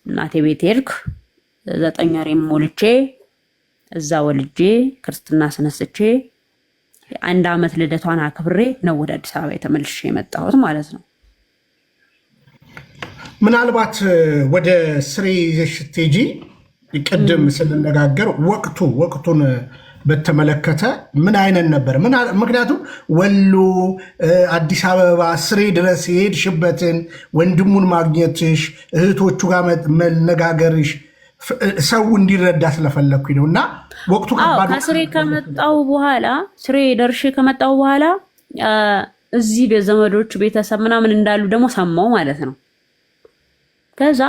እናቴ ቤት ሄድክ 9 ወሬም ሞልቼ እዛ ወልጄ ክርስትና አስነስቼ 1 አመት ልደቷን አክብሬ ነው ወደ አዲስ አበባ የተመልሼ የመጣሁት ማለት ነው። ምናልባት ወደ ስሬ ይዘሽ ስትሄጂ ቅድም ስንነጋገር ወቅቱን በተመለከተ ምን አይነት ነበር? ምክንያቱም ወሎ፣ አዲስ አበባ፣ ስሬ ድረስ የሄድሽበትን ወንድሙን ማግኘትሽ፣ እህቶቹ ጋር መነጋገርሽ ሰው እንዲረዳ ስለፈለግኩኝ ነው። እና ወቅቱ ከስሬ ከመጣው በኋላ ስሬ ደርሼ ከመጣው በኋላ እዚህ ዘመዶች ቤተሰብ ምናምን እንዳሉ ደግሞ ሰማው ማለት ነው። ከዛ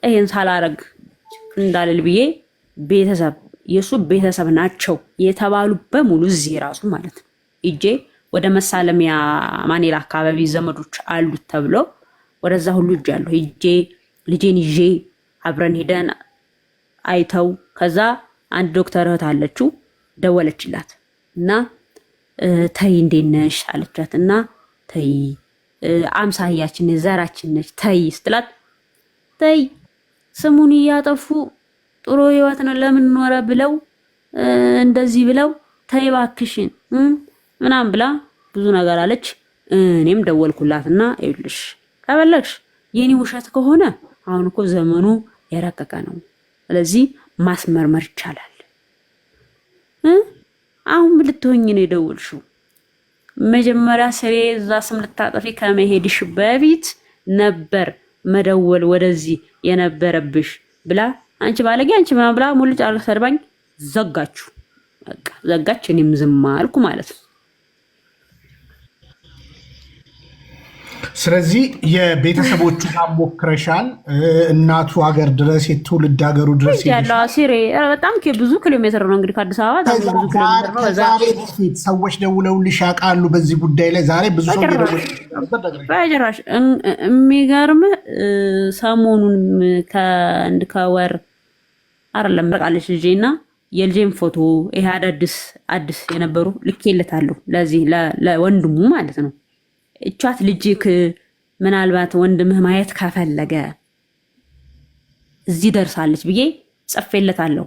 ይሄን ሳላረግ እንዳልል ብዬ ቤተሰብ የሱ ቤተሰብ ናቸው የተባሉ በሙሉ እዚህ ራሱ ማለት ነው እጄ ወደ መሳለሚያ ማኔላ አካባቢ ዘመዶች አሉት ተብሎ ወደዛ ሁሉ እጄ አለው እጄ ልጄን ይዤ አብረን ሄደን አይተው ከዛ አንድ ዶክተር እህት አለችው ደወለችላት እና ተይ እንዴት ነሽ አለቻት እና ተይ አምሳያችን ዘራችን ነች ተይ ስትላት ተይ ስሙን እያጠፉ ጥሩ ህይወት ነው ለምን ኖረ ብለው እንደዚህ ብለው ተይ እባክሽን ምናምን ብላ ብዙ ነገር አለች። እኔም ደወልኩላትና ይኸውልሽ ከበለክሽ የኔ ውሸት ከሆነ አሁን እኮ ዘመኑ የረቀቀ ነው፣ ስለዚህ ማስመርመር ይቻላል። አሁን ልትሆኝ ነው የደወልሽው? መጀመሪያ ስሬ እዛ ስም ልታጠፊ ከመሄድሽ በፊት ነበር መደወል ወደዚህ የነበረብሽ ብላ አንቺ ባለጌ አንቺ ምናምን ብላ ሙልጭ አርጋ ሰድባኝ ዘጋችሁ። በቃ ዘጋች። እኔም ዝም አልኩ ማለት ነው። ስለዚህ የቤተሰቦቹ ጋር ሞክረሻል? እናቱ ሀገር ድረስ የትውልድ ሀገሩ ድረስ ያለው አሲሬ በጣም ብዙ ኪሎ ሜትር ነው እንግዲህ ከአዲስ አበባ በጣም ብዙ ኪሎ ሜትር ነው። ዛሬ በፊት ሰዎች ደውለውልሽ ያውቃሉ በዚህ ጉዳይ ላይ? ዛሬ ብዙ ሰው በጭራሽ የሚገርም ሰሞኑን ከወር አይደለም በቃለች ልጄና የልጄን ፎቶ ይሄ አዲስ የነበሩ ልኬለታለሁ ለዚህ ለወንድሙ ማለት ነው። እቻት ልጅክ ምናልባት ወንድምህ ማየት ከፈለገ እዚህ ደርሳለች ብዬ ጽፌለታለሁ።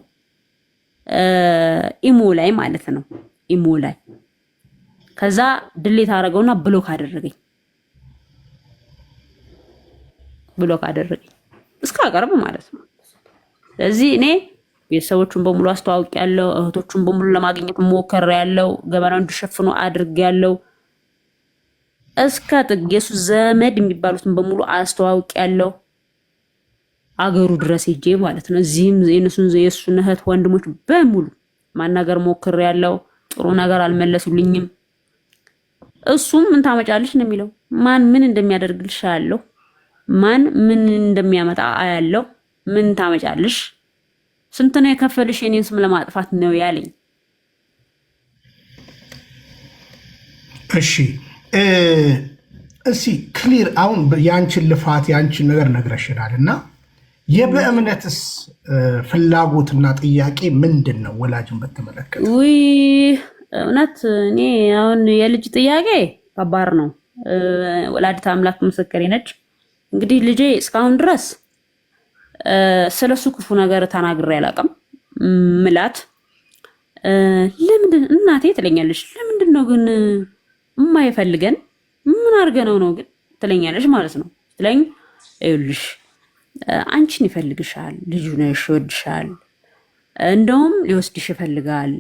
ኢሞ ላይ ማለት ነው ኢሞ ላይ። ከዛ ድሌት አደረገውና ብሎክ አደረገኝ እስካቀርብ ማለት ነው። ስለዚህ እኔ ቤተሰቦቹን በሙሉ አስተዋውቂያለሁ። እህቶቹን በሙሉ ለማግኘት ሞክሬያለሁ። ገበናው እንዲሸፍኑ አድርጌያለሁ። እስከ ጥግ የሱ ዘመድ የሚባሉትን በሙሉ አስተዋውቂያለሁ። አገሩ ድረስ ሄጄ ማለት ነው። እዚህም የሱን እህት ወንድሞች በሙሉ ማናገር ሞክሬያለሁ። ጥሩ ነገር አልመለሱልኝም። እሱም ምን ታመጫለሽ ነው የሚለው። ማን ምን እንደሚያደርግልሽ አያለሁ። ማን ምን እንደሚያመጣ አያለሁ። ምን ታመጫለሽ? ስንት ነው የከፈልሽ የኔን ስም ለማጥፋት ነው ያለኝ። እሺ ክሊር አሁን የአንችን ልፋት የአንችን ነገር ነግረሽናል እና የበእምነትስ ፍላጎትና ጥያቄ ምንድን ነው? ወላጅን በተመለከተ እውነት እኔ አሁን የልጅ ጥያቄ ከባድ ነው። ወላዲተ አምላክ ምስክሬ ነች። እንግዲህ ልጄ እስካሁን ድረስ ስለሱ ክፉ ነገር ተናግሬ አላውቅም። ምላት ለምንድን እናቴ ትለኛለች። ለምንድን ነው ግን የማይፈልገን ምን አድርገነው ነው ግን ትለኛለች ማለት ነው። ስለኝ ይኸውልሽ አንቺን ይፈልግሻል፣ ልጁ ነሽ፣ ይወድሻል፣ እንደውም ሊወስድሽ ይፈልጋል።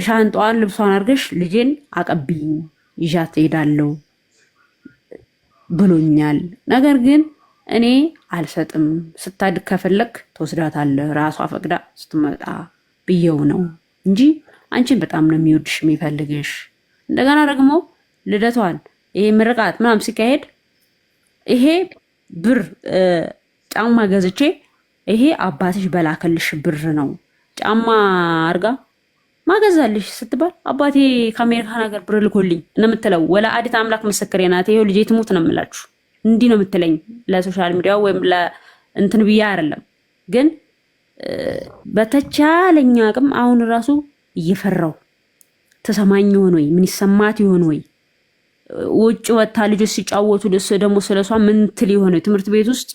ሻንጣዋን ልብሷን አድርገሽ ልጄን አቀብይኝ ይዣት እሄዳለሁ ብሎኛል። ነገር ግን እኔ አልሰጥም፣ ስታድግ ከፈለክ ትወስዳታለህ ራሷ ፈቅዳ ስትመጣ ብየው ነው እንጂ አንቺን በጣም ነው የሚወድሽ የሚፈልግሽ። እንደገና ደግሞ ልደቷን ይሄ ምርቃት ምናምን ሲካሄድ ይሄ ብር ጫማ ገዝቼ ይሄ አባትሽ በላከልሽ ብር ነው ጫማ አርጋ ማገዛልሽ ስትባል አባቴ ከአሜሪካ ሀገር ብር ልኮልኝ ነው የምትለው። ወላዲተ አምላክ ምስክሬ ናት። ይሄው ልጄ ትሙት ነው የምላችሁ። እንዲህ ነው የምትለኝ ለሶሻል ሚዲያ ወይም ለእንትን ብዬ አይደለም። ግን በተቻለኝ አቅም አሁን ራሱ እየፈራው ተሰማኝ ይሆን ወይ ምን ይሰማት ይሆን ወይ ውጭ ወታ ልጆች ሲጫወቱ ደግሞ ስለሷ ምን ትል ይሆን ትምህርት ቤት ውስጥ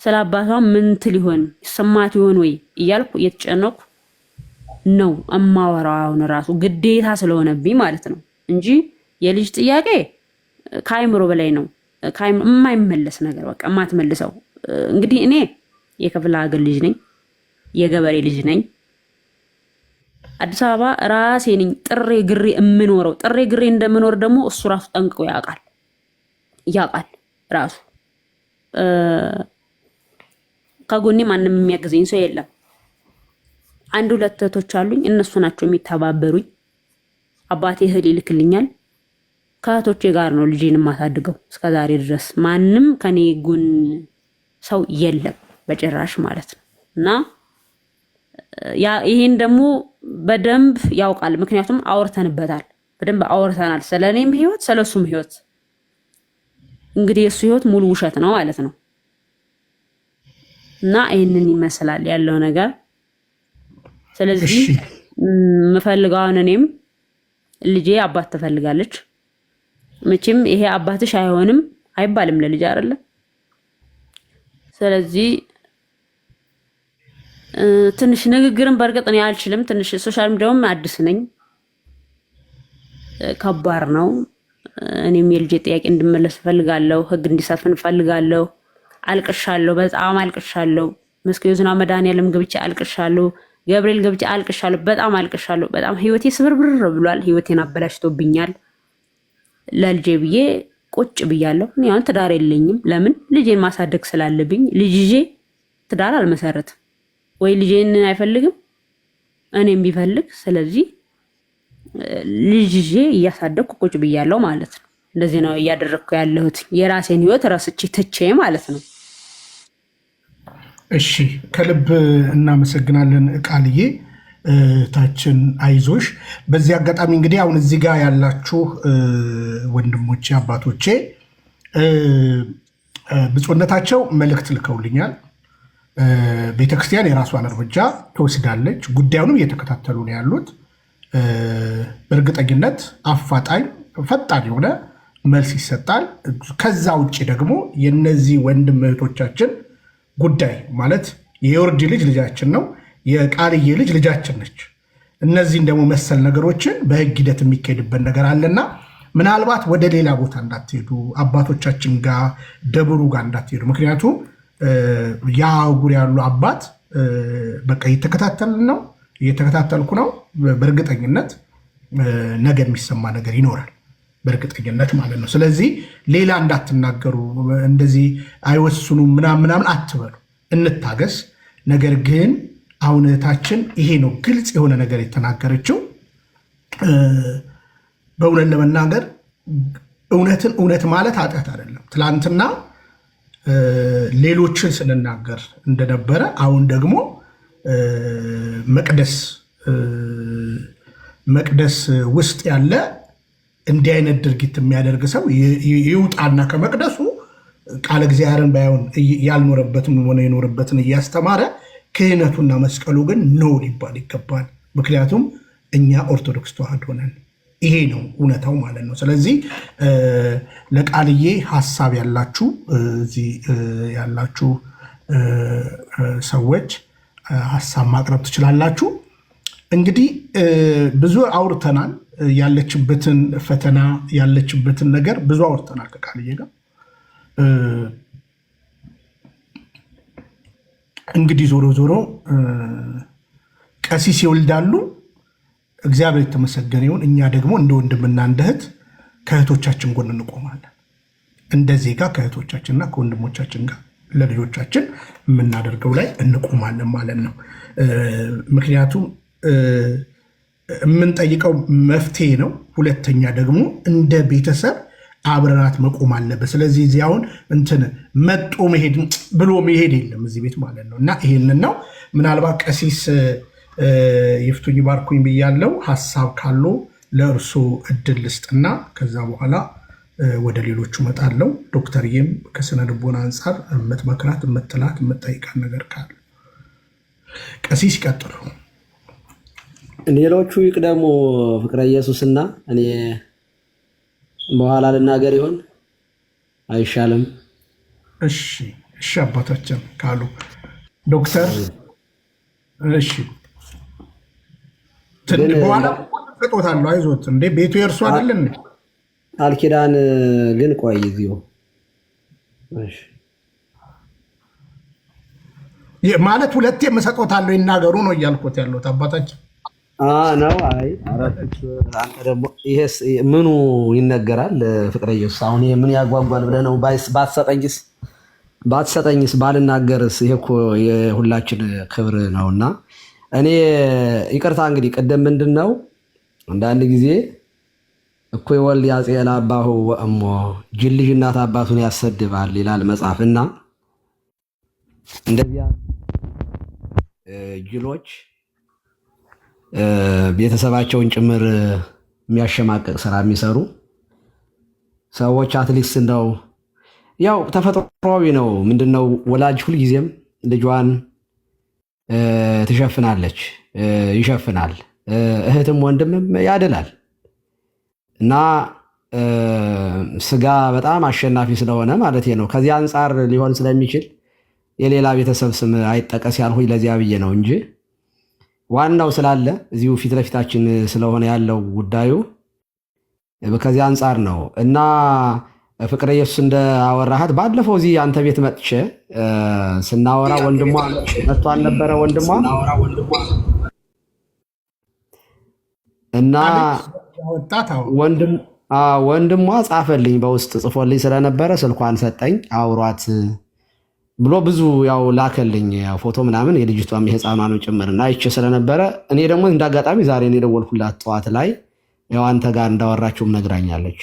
ስለ አባቷ ምን ትል ይሆን ይሰማት ይሆን ወይ እያልኩ እየተጨነኩ ነው እማወራው። አሁን ራሱ ግዴታ ስለሆነብኝ ማለት ነው እንጂ የልጅ ጥያቄ ከአይምሮ በላይ ነው። የማይመለስ ነገር በቃ የማትመልሰው። እንግዲህ እኔ የክፍለ ሀገር ልጅ ነኝ፣ የገበሬ ልጅ ነኝ። አዲስ አበባ ራሴ ነኝ ጥሬ ግሬ የምኖረው። ጥሬ ግሬ እንደምኖር ደግሞ እሱ ራሱ ጠንቅቆ ያውቃል ራሱ። ከጎኔ ማንም የሚያግዘኝ ሰው የለም። አንድ ሁለት እህቶች አሉኝ፣ እነሱ ናቸው የሚተባበሩኝ። አባቴ እህል ይልክልኛል። ከእህቶቼ ጋር ነው ልጄን የማሳድገው እስከዛሬ ድረስ። ማንም ከኔ ጎን ሰው የለም በጭራሽ ማለት ነው። እና ይሄን ደግሞ በደንብ ያውቃል፣ ምክንያቱም አውርተንበታል፣ በደንብ አውርተናል። ስለኔም ህይወት ስለሱም ህይወት። እንግዲህ የሱ ህይወት ሙሉ ውሸት ነው ማለት ነው። እና ይሄንን ይመስላል ያለው ነገር። ስለዚህ የምፈልገውን እኔም ልጄ አባት ትፈልጋለች። መቼም ይሄ አባትሽ አይሆንም አይባልም ለልጅ አይደለ? ስለዚህ ትንሽ ንግግርን በእርግጥ እኔ አልችልም። ትንሽ ሶሻል ሚዲያውም አዲስ ነኝ፣ ከባድ ነው። እኔም የልጄ ጥያቄ እንድመለስ ፈልጋለሁ፣ ህግ እንዲሰፍን ፈልጋለሁ። አልቅሻለሁ፣ በጣም አልቅሻለሁ። መስቀል ዝና መድኃኒዓለም ገብቼ አልቅሻለሁ፣ ገብርኤል ገብቼ አልቅሻለሁ፣ በጣም አልቅሻለሁ። በጣም ህይወቴ ስብርብር ብሏል። ህይወቴን አበላሽቶብኛል። ለልጄ ብዬ ቁጭ ብያለሁ። እኔ አሁን ትዳር የለኝም። ለምን? ልጄን ማሳደግ ስላለብኝ። ልጅ ይዤ ትዳር አልመሰረትም ወይ? ልጄን አይፈልግም እኔም ቢፈልግ። ስለዚህ ልጅ ይዤ እያሳደግኩ ቁጭ ብያለሁ ማለት ነው። እንደዚህ ነው እያደረግኩ ያለሁት፣ የራሴን ህይወት ረስቼ ትቼ ማለት ነው። እሺ፣ ከልብ እናመሰግናለን ቃልዬ ታችን አይዞሽ። በዚህ አጋጣሚ እንግዲህ አሁን እዚህ ጋር ያላችሁ ወንድሞቼ አባቶቼ ብፁዕነታቸው መልእክት ልከውልኛል። ቤተክርስቲያን የራሷን እርምጃ ትወስዳለች፣ ጉዳዩንም እየተከታተሉ ነው ያሉት። በእርግጠኝነት አፋጣኝ ፈጣን የሆነ መልስ ይሰጣል። ከዛ ውጭ ደግሞ የነዚህ ወንድም እህቶቻችን ጉዳይ ማለት የዮርዲ ልጅ ልጃችን ነው፣ የቃልዬ ልጅ ልጃችን ነች። እነዚህን ደግሞ መሰል ነገሮችን በህግ ሂደት የሚካሄድበት ነገር አለና ምናልባት ወደ ሌላ ቦታ እንዳትሄዱ፣ አባቶቻችን ጋር ደብሩ ጋር እንዳትሄዱ። ምክንያቱም ያ ጉር ያሉ አባት በቃ እየተከታተልኩ ነው። በእርግጠኝነት ነገ የሚሰማ ነገር ይኖራል፣ በእርግጠኝነት ማለት ነው። ስለዚህ ሌላ እንዳትናገሩ፣ እንደዚህ አይወስኑም ምናምን አትበሉ፣ እንታገስ። ነገር ግን አሁን እህታችን ይሄ ነው ግልጽ የሆነ ነገር የተናገረችው። በእውነት ለመናገር እውነትን እውነት ማለት ኃጢአት አይደለም። ትላንትና ሌሎችን ስንናገር እንደነበረ አሁን ደግሞ መቅደስ ውስጥ ያለ እንዲህ አይነት ድርጊት የሚያደርግ ሰው ይውጣና ከመቅደሱ ቃለ እግዚአብሔርን ባይሆን ያልኖረበትን ሆነ የኖረበትን እያስተማረ ክህነቱና መስቀሉ ግን ኖ ሊባል ይገባል። ምክንያቱም እኛ ኦርቶዶክስ ተዋሕዶ ነን። ይሄ ነው እውነታው ማለት ነው። ስለዚህ ለቃልዬ ሀሳብ ያላችሁ እዚህ ያላችሁ ሰዎች ሀሳብ ማቅረብ ትችላላችሁ። እንግዲህ ብዙ አውርተናል። ያለችበትን ፈተና ያለችበትን ነገር ብዙ አውርተናል ከቃልዬ ጋር። እንግዲህ ዞሮ ዞሮ ቀሲስ ይወልዳሉ። እግዚአብሔር የተመሰገነ ይሁን። እኛ ደግሞ እንደ ወንድምና እንደ እህት ከእህቶቻችን ጎን እንቆማለን። እንደ ዜጋ ከእህቶቻችንና ከወንድሞቻችን ጋር ለልጆቻችን የምናደርገው ላይ እንቆማለን ማለት ነው። ምክንያቱም የምንጠይቀው መፍትሄ ነው። ሁለተኛ ደግሞ እንደ ቤተሰብ አብረናት መቆም አለበት። ስለዚህ እዚህ አሁን እንትን መጦ መሄድ ብሎ መሄድ የለም እዚህ ቤት ማለት ነው። እና ይሄንን ነው ምናልባት ቀሲስ ይፍቱኝ ባርኩኝ ብያለው። ሀሳብ ካሉ ለእርሱ እድል ልስጥና ከዛ በኋላ ወደ ሌሎቹ እመጣለሁ። ዶክተርዬም ከስነ ልቦና አንጻር የምትመክራት የምትላት የምትጠይቃት ነገር ካለ ቀሲስ ይቀጥሉ። ሌሎቹ ይቅደሙ። ፍቅረ ኢየሱስና እኔ በኋላ ልናገር ይሆን አይሻልም? እሺ እሺ አባታችን ካሉ ዶክተር እሺ በኋላ ተቆጣለሁ። አይዞት እንዴ ቤቱ የእርሱ አይደለም። ቃል ኪዳን ግን ቆይ እዚሁ እሺ ማለት ሁለቴ መሰጦታለሁ ይናገሩ ነው እያልኩት ያለሁት አባታችን ነው። አይ አንተ ደግሞ ይሄስ ምኑ ይነገራል? ፍቅረ ኢየሱስ አሁን ይሄ ምን ያጓጓል ብለህ ነው? ባትሰጠኝስ ባልናገርስ? ይሄ እኮ የሁላችን ክብር ነውና እኔ ይቅርታ እንግዲህ ቅድም ምንድን ነው አንዳንድ ጊዜ እኮ ይወልድ ያጼላ አባሁ ወእሞ ጅል ልጅ እናት አባቱን ያሰድባል ይላል መጽሐፍና እንደዚያ ጅሎች ቤተሰባቸውን ጭምር የሚያሸማቀቅ ስራ የሚሰሩ ሰዎች አትሊስት እንደው ያው ተፈጥሯዊ ነው። ምንድነው ወላጅ ሁልጊዜም ልጇን ትሸፍናለች፣ ይሸፍናል። እህትም ወንድምም ያደላል እና ስጋ በጣም አሸናፊ ስለሆነ ማለት ነው። ከዚህ አንጻር ሊሆን ስለሚችል የሌላ ቤተሰብ ስም አይጠቀስ ያልሁኝ ለዚያ ብዬ ነው እንጂ ዋናው ስላለ እዚሁ ፊት ለፊታችን ስለሆነ ያለው ጉዳዩ ከዚህ አንጻር ነው። እና ፍቅረ ኢየሱስ እንዳወራሃት ባለፈው እዚህ አንተ ቤት መጥቼ ስናወራ ወንድሟ መጥቶ አልነበረ? እና ወንድሟ ጻፈልኝ፣ በውስጥ ጽፎልኝ ስለነበረ ስልኳን ሰጠኝ አውሯት ብሎ ብዙ ያው ላከልኝ ፎቶ ምናምን የልጅቷም የህፃኗንም ጭምርና አይቼ ስለነበረ እኔ ደግሞ እንዳጋጣሚ ዛሬ ነው የደወልኩላት ጠዋት ላይ ያው አንተ ጋር እንዳወራችሁም ነግራኛለች።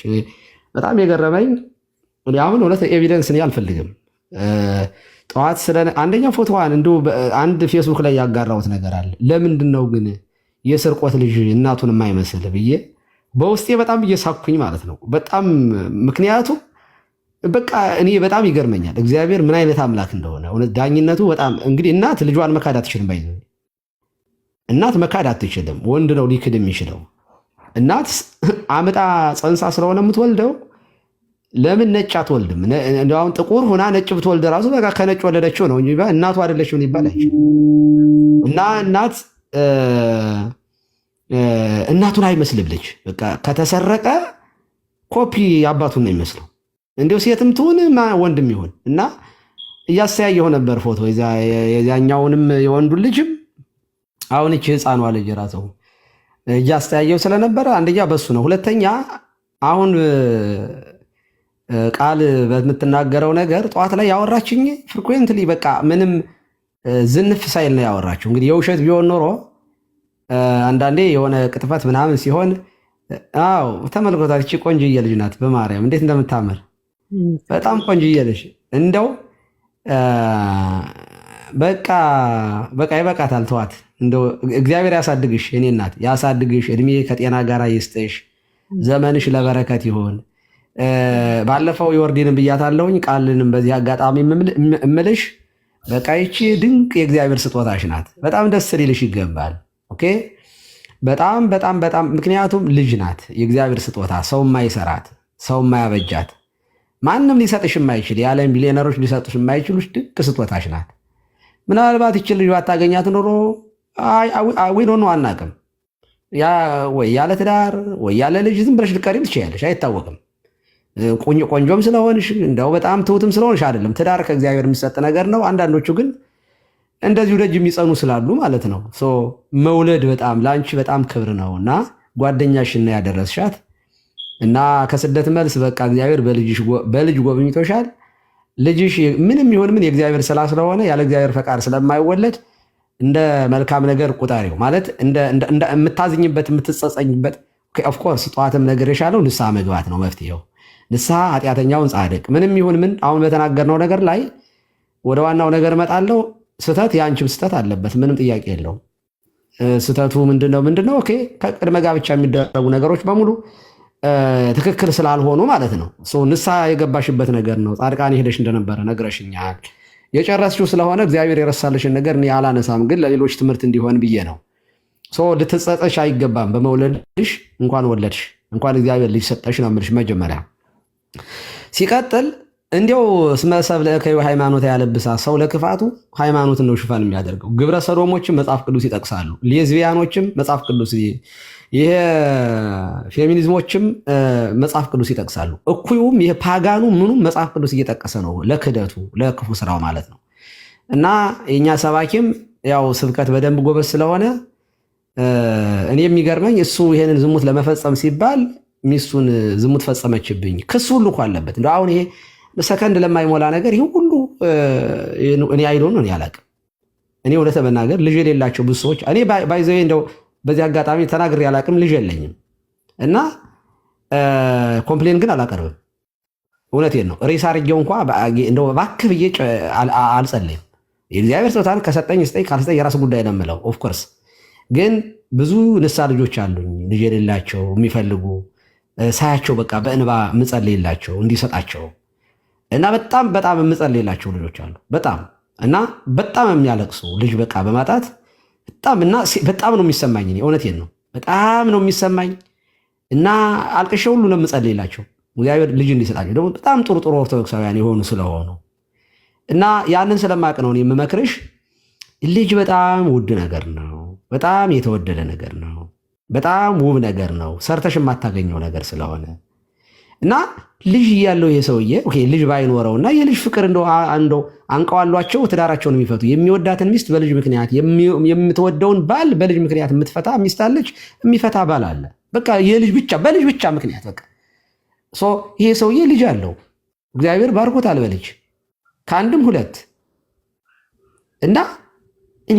በጣም የገረመኝ አሁን እውነት ኤቪደንስ እኔ አልፈልግም። ጠዋት አንደኛ ፎቶዋን እንደው አንድ ፌስቡክ ላይ ያጋራሁት ነገር አለ። ለምንድን ነው ግን የስርቆት ልጅ እናቱን የማይመስል ብዬ በውስጤ በጣም እየሳኩኝ ማለት ነው። በጣም ምክንያቱም በቃ እኔ በጣም ይገርመኛል እግዚአብሔር ምን አይነት አምላክ እንደሆነ እውነት ዳኝነቱ በጣም እንግዲህ እናት ልጇን መካድ አትችልም። እናት መካድ አትችልም። ወንድ ነው ሊክድ የሚችለው። እናት አምጣ ፀንሳ ስለሆነ የምትወልደው ለምን ነጭ አትወልድም? አሁን ጥቁር ሆና ነጭ ብትወልድ ራሱ በቃ ከነጭ ወለደችው ነው እንጂ እናቱ አይደለችም ይባላል። እና እናት እናቱን አይመስልም ልጅ በቃ ከተሰረቀ ኮፒ አባቱን ነው የሚመስለው። እንዲሁ ሴትም ትሁን ወንድም ይሁን እና እያስተያየሁ ነበር ፎቶ የዛኛውንም የወንዱን ልጅም አሁን እቺ ህፃኗ ልጅ ራሱ እያስተያየሁ ስለነበረ አንደኛ በሱ ነው። ሁለተኛ አሁን ቃል በምትናገረው ነገር ጠዋት ላይ ያወራችኝ ፍሪኩዌንትሊ በቃ ምንም ዝንፍ ሳይል ነው ያወራችው። እንግዲህ የውሸት ቢሆን ኖሮ አንዳንዴ የሆነ ቅጥፈት ምናምን ሲሆን አዎ ተመልከቷት፣ እቺ ቆንጆዬ ልጅ ናት። በማርያም እንዴት እንደምታምር በጣም ቆንጆዬ ልጅ እንደው በቃ ይበቃታል። ተዋት። እንደው እግዚአብሔር ያሳድግሽ፣ የኔ እናት ያሳድግሽ፣ እድሜ ከጤና ጋር ይስጥሽ፣ ዘመንሽ ለበረከት ይሆን። ባለፈው የወርዲንም ብያታለሁኝ፣ ቃልንም በዚህ አጋጣሚ እምልሽ በቃ ይቺ ድንቅ የእግዚአብሔር ስጦታሽ ናት። በጣም ደስ ሊልሽ ይገባል። ኦኬ በጣም በጣም በጣም ምክንያቱም ልጅ ናት፣ የእግዚአብሔር ስጦታ፣ ሰው ማይሰራት፣ ሰው ማያበጃት፣ ማንም ሊሰጥሽ የማይችል የዓለም ቢሊዮነሮች ሊሰጡሽ የማይችሉሽ ድንቅ ስጦታሽ ናት። ምናልባት ይችን ልጅ ባታገኛት ኖሮ ዊ ዶንት ኖ አናውቅም፣ ወይ ያለ ትዳር ወይ ያለ ልጅ ዝም ብለሽ ልትቀሪም ትችያለሽ፣ አይታወቅም። ቆንጆም ስለሆንሽ እንደው በጣም ትሁትም ስለሆንሽ አይደለም። ትዳር ከእግዚአብሔር የሚሰጥ ነገር ነው። አንዳንዶቹ ግን እንደዚሁ ደጅ የሚጸኑ ስላሉ ማለት ነው። መውለድ በጣም ለአንቺ በጣም ክብር ነው እና ጓደኛሽና ያደረስሻት እና ከስደት መልስ በቃ እግዚአብሔር በልጅ ጎብኝቶሻል። ልጅሽ ምንም ይሁን ምን የእግዚአብሔር ስራ ስለሆነ ያለ እግዚአብሔር ፈቃድ ስለማይወለድ እንደ መልካም ነገር ቁጠሪው። ማለት የምታዝኝበት የምትጸጸኝበት ኦፍኮርስ ጠዋትም ነገር የሻለው ንስሐ መግባት ነው መፍትሄው። ንስሐ ኃጢአተኛውን ጻድቅ ምንም ይሁን ምን አሁን በተናገርነው ነገር ላይ ወደ ዋናው ነገር እመጣለሁ። ስህተት የአንቺም ስህተት አለበት፣ ምንም ጥያቄ የለውም። ስህተቱ ምንድነው? ኦኬ ከቅድመ ጋብቻ የሚደረጉ ነገሮች በሙሉ ትክክል ስላልሆኑ ማለት ነው። ንስሐ የገባሽበት ነገር ነው። ጻድቃን ሄደሽ እንደነበረ ነግረሽኛል። የጨረስሽው ስለሆነ እግዚአብሔር የረሳልሽን ነገር እኔ አላነሳም፣ ግን ለሌሎች ትምህርት እንዲሆን ብዬ ነው። ልትጸጸሽ አይገባም። በመውለድሽ እንኳን ወለድሽ፣ እንኳን እግዚአብሔር ልጅ ሰጠሽ ነው የምልሽ መጀመሪያ። ሲቀጥል እንዲያው ስመሰብ ለከዩ ሃይማኖት ያለብሳ ሰው ለክፋቱ ሃይማኖትን ነው ሽፋን የሚያደርገው። ግብረ ሰዶሞችም መጽሐፍ ቅዱስ ይጠቅሳሉ። ሌዝቢያኖችም መጽሐፍ ቅዱስ፣ ይሄ ፌሚኒዝሞችም መጽሐፍ ቅዱስ ይጠቅሳሉ። እኩዩም ይሄ ፓጋኑ ምኑም መጽሐፍ ቅዱስ እየጠቀሰ ነው ለክደቱ ለክፉ ስራው ማለት ነው። እና የኛ ሰባኪም ያው ስብከት በደንብ ጎበዝ ስለሆነ እኔ የሚገርመኝ እሱ ይሄንን ዝሙት ለመፈጸም ሲባል ሚስቱን ዝሙት ፈጸመችብኝ ክስ ሁሉ እኮ አለበት። እንደው አሁን ይሄ ሰከንድ ለማይሞላ ነገር ይሄ ሁሉ እኔ አይዶን ነው ያላቅም። እኔ ወደ ተመናገር ልጅ የሌላቸው ብዙ ሰዎች እኔ ባይዘው እንደው በዚህ አጋጣሚ ተናግሬ ያላቅም ልጅ የለኝም እና ኮምፕሌን ግን አላቀርብም። እውነቴን ነው። ሬሳ አርጌው እንኳ እንደው እባክህ ብዬ አልጸልይም። የእግዚአብሔር ስጦታን ከሰጠኝ ስጠኝ፣ ካልሰጠኝ የራስ ጉዳይ ነው የምለው። ኦፍኮርስ ግን ብዙ ንሳ ልጆች አሉኝ ልጅ የሌላቸው የሚፈልጉ ሳያቸው በቃ በእንባ የምጸልይላቸው እንዲሰጣቸው እና በጣም በጣም የምጸልይላቸው ልጆች አሉ። በጣም እና በጣም የሚያለቅሱ ልጅ በቃ በማጣት በጣም ነው የሚሰማኝ። እውነቴን ነው። በጣም ነው የሚሰማኝ እና አልቅሼ ሁሉ ነው የምጸልይላቸው እግዚአብሔር ልጅ እንዲሰጣቸው። ደግሞ በጣም ጥሩ ጥሩ ኦርቶዶክሳውያን የሆኑ ስለሆኑ እና ያንን ስለማቅ ነው የምመክርሽ። ልጅ በጣም ውድ ነገር ነው። በጣም የተወደደ ነገር ነው። በጣም ውብ ነገር ነው። ሰርተሽ የማታገኘው ነገር ስለሆነ እና ልጅ እያለው ይሄ ሰውዬ ልጅ ባይኖረውና የልጅ ፍቅር እንደው አንቀዋሏቸው ትዳራቸውን የሚፈቱ የሚወዳትን ሚስት በልጅ ምክንያት የምትወደውን ባል በልጅ ምክንያት የምትፈታ ሚስት አለች፣ የሚፈታ ባል አለ። በቃ የልጅ ብቻ በልጅ ብቻ ምክንያት በቃ ይሄ ሰውዬ ልጅ አለው፣ እግዚአብሔር ባርኮታል በልጅ ከአንድም ሁለት እና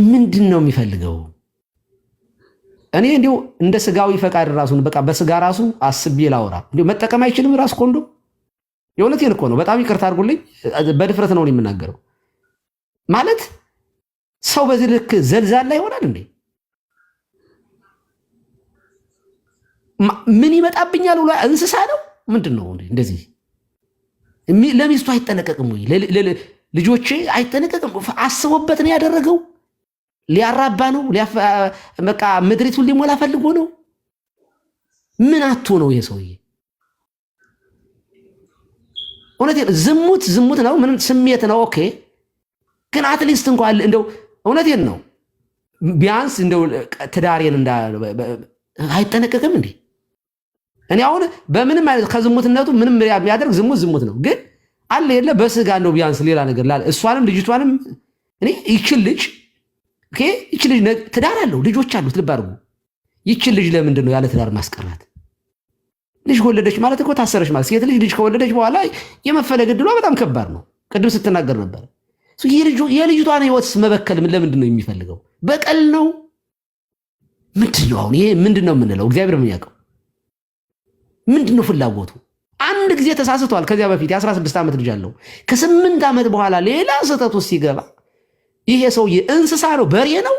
ምንድን ነው የሚፈልገው? እኔ እንዲሁ እንደ ስጋዊ ፈቃድ ራሱን በቃ በስጋ ራሱ አስቤ ላውራ እንዲሁ መጠቀም አይችልም ራሱ ኮንዶ። የእውነቴን እኮ ነው። በጣም ይቅርታ አድርጉልኝ፣ በድፍረት ነው የምናገረው። ማለት ሰው በዚህ ልክ ዘልዛላ ይሆናል እንዴ? ምን ይመጣብኛል ብሎ እንስሳ ነው ምንድን ነው እንደዚህ? ለሚስቱ አይጠነቀቅም ወይ? ልጆቼ አይጠነቀቅም? አስቦበት ነው ያደረገው? ሊያራባ ነው? በቃ ምድሪቱን ሊሞላ ፈልጎ ነው? ምን አቶ ነው ይሄ ሰውዬ? እውነቴን ዝሙት ነው፣ ምንም ስሜት ነው። ኦኬ ግን አትሊስት እንኳን እንደው እውነቴን ነው ቢያንስ እንደው ትዳሬን አይጠነቀቅም እንዴ? እኔ አሁን በምንም አይነት ከዝሙትነቱ ምንም የሚያደርግ ዝሙት ነው። ግን አለ የለ በስጋ እንደው ቢያንስ ሌላ ነገር ላለ እሷንም ልጅቷንም እኔ ይችል ልጅ ትዳር አለው ልጆች አሉት። ልብ አድርጉ። ይችል ልጅ ለምንድን ነው ያለ ትዳር ማስቀራት? ልጅ ከወለደች ማለት እኮ ታሰረች ማለት። ሴት ልጅ ከወለደች በኋላ የመፈለግ ዕድሏ በጣም ከባድ ነው። ቅድም ስትናገር ነበር። የልጅቷን ህይወት መበከል ለምንድን ነው የሚፈልገው? በቀል ነው ምንድን ነው? አሁን ይሄ ምንድን ነው የምንለው? እግዚአብሔር ምን ያውቀው? ምንድን ነው ፍላጎቱ? አንድ ጊዜ ተሳስቷል። ከዚያ በፊት የ16 ዓመት ልጅ አለው። ከ8 ዓመት በኋላ ሌላ ስህተት ውስጥ ሲገባ ይሄ ሰውዬ እንስሳ ነው? በሬ ነው?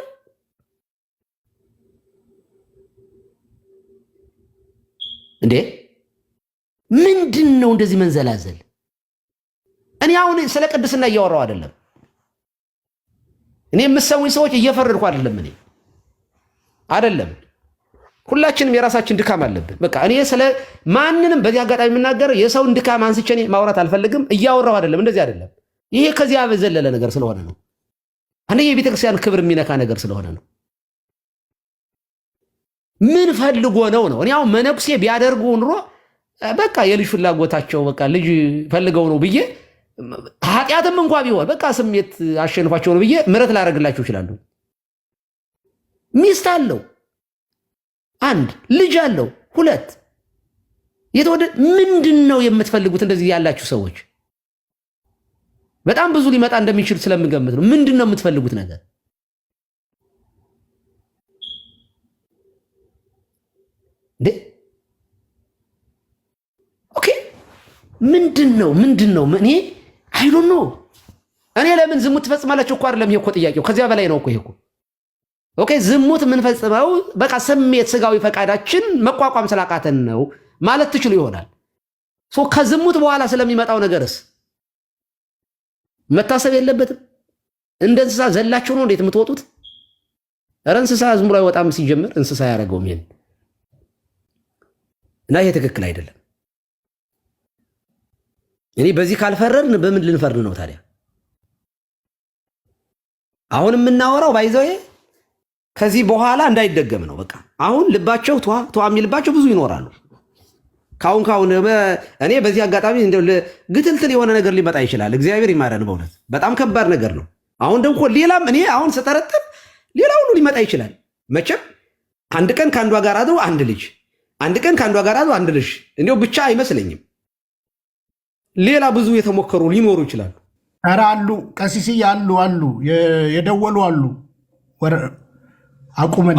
እንዴ ምንድን ነው እንደዚህ መንዘላዘል? እኔ አሁን ስለ ቅድስና እያወራው አይደለም። እኔ የምሰሙኝ ሰዎች እየፈረድኩ አይደለም። እኔ አይደለም፣ ሁላችንም የራሳችን ድካም አለብን። በቃ እኔ ስለ ማንንም በዚህ አጋጣሚ የምናገረው የሰውን ድካም አንስቼ እኔ ማውራት አልፈልግም። እያወራው አይደለም፣ እንደዚህ አይደለም። ይሄ ከዚያ በዘለለ ነገር ስለሆነ ነው። አንደኛ የቤተክርስቲያን ክብር የሚነካ ነገር ስለሆነ ነው። ምን ፈልጎ ነው? እኔ አሁን መነኩሴ ቢያደርጉ ኑሮ በቃ የልጅ ፍላጎታቸው በቃ ልጅ ፈልገው ነው ብዬ ኃጢአትም እንኳ ቢሆን በቃ ስሜት አሸንፏቸው ነው ብዬ ምሕረት ላደርግላቸው ይችላሉ። ሚስት አለው፣ አንድ ልጅ አለው፣ ሁለት ምንድን ነው የምትፈልጉት? እንደዚህ ያላችሁ ሰዎች በጣም ብዙ ሊመጣ እንደሚችል ስለምገምት ነው። ምንድን ነው የምትፈልጉት ነገር? እንዴ ኦኬ ምንድን ነው? እኔ አይ ዶንት ኖ። እኔ ለምን ዝሙት ትፈጽማላችሁ እኮ አይደለም ይሄ እኮ ጥያቄው፣ ከዚያ በላይ ነው እኮ ይሄ እኮ። ኦኬ ዝሙት የምንፈጽመው በቃ ስሜት ስጋዊ ፈቃዳችን መቋቋም ስላቃተን ነው ማለት ትችሉ ይሆናል። ከዝሙት በኋላ ስለሚመጣው ነገርስ መታሰብ የለበትም? እንደ እንስሳ ዘላችሁ ነው እንዴት የምትወጡት? ኧረ እንስሳ ዝም ብሎ አይወጣም። ሲጀምር እንስሳ ያደረገው ምን እና ይሄ ትክክል አይደለም። እኔ በዚህ ካልፈረድን በምን ልንፈርድ ነው ታዲያ? አሁን የምናወራው ባይዘው ከዚህ በኋላ እንዳይደገም ነው። በቃ አሁን ልባቸው ተዋ የሚልባቸው ብዙ ይኖራሉ። ካሁን እኔ በዚህ አጋጣሚ እንደው ግትልትል የሆነ ነገር ሊመጣ ይችላል። እግዚአብሔር ይማረን። በእውነት በጣም ከባድ ነገር ነው። አሁን ደግሞ ሌላም እኔ አሁን ስጠረጥር ሌላ ሁሉ ሊመጣ ይችላል። መቼም አንድ ቀን ከአንዷ ጋር አድሮ አንድ ልጅ፣ አንድ ቀን ከአንዷ ጋር አድሮ አንድ ልጅ እንዲያው ብቻ አይመስለኝም። ሌላ ብዙ የተሞከሩ ሊኖሩ ይችላሉ። ኧረ አሉ ቀሲስ አሉ የደወሉ አሉ። አቁመን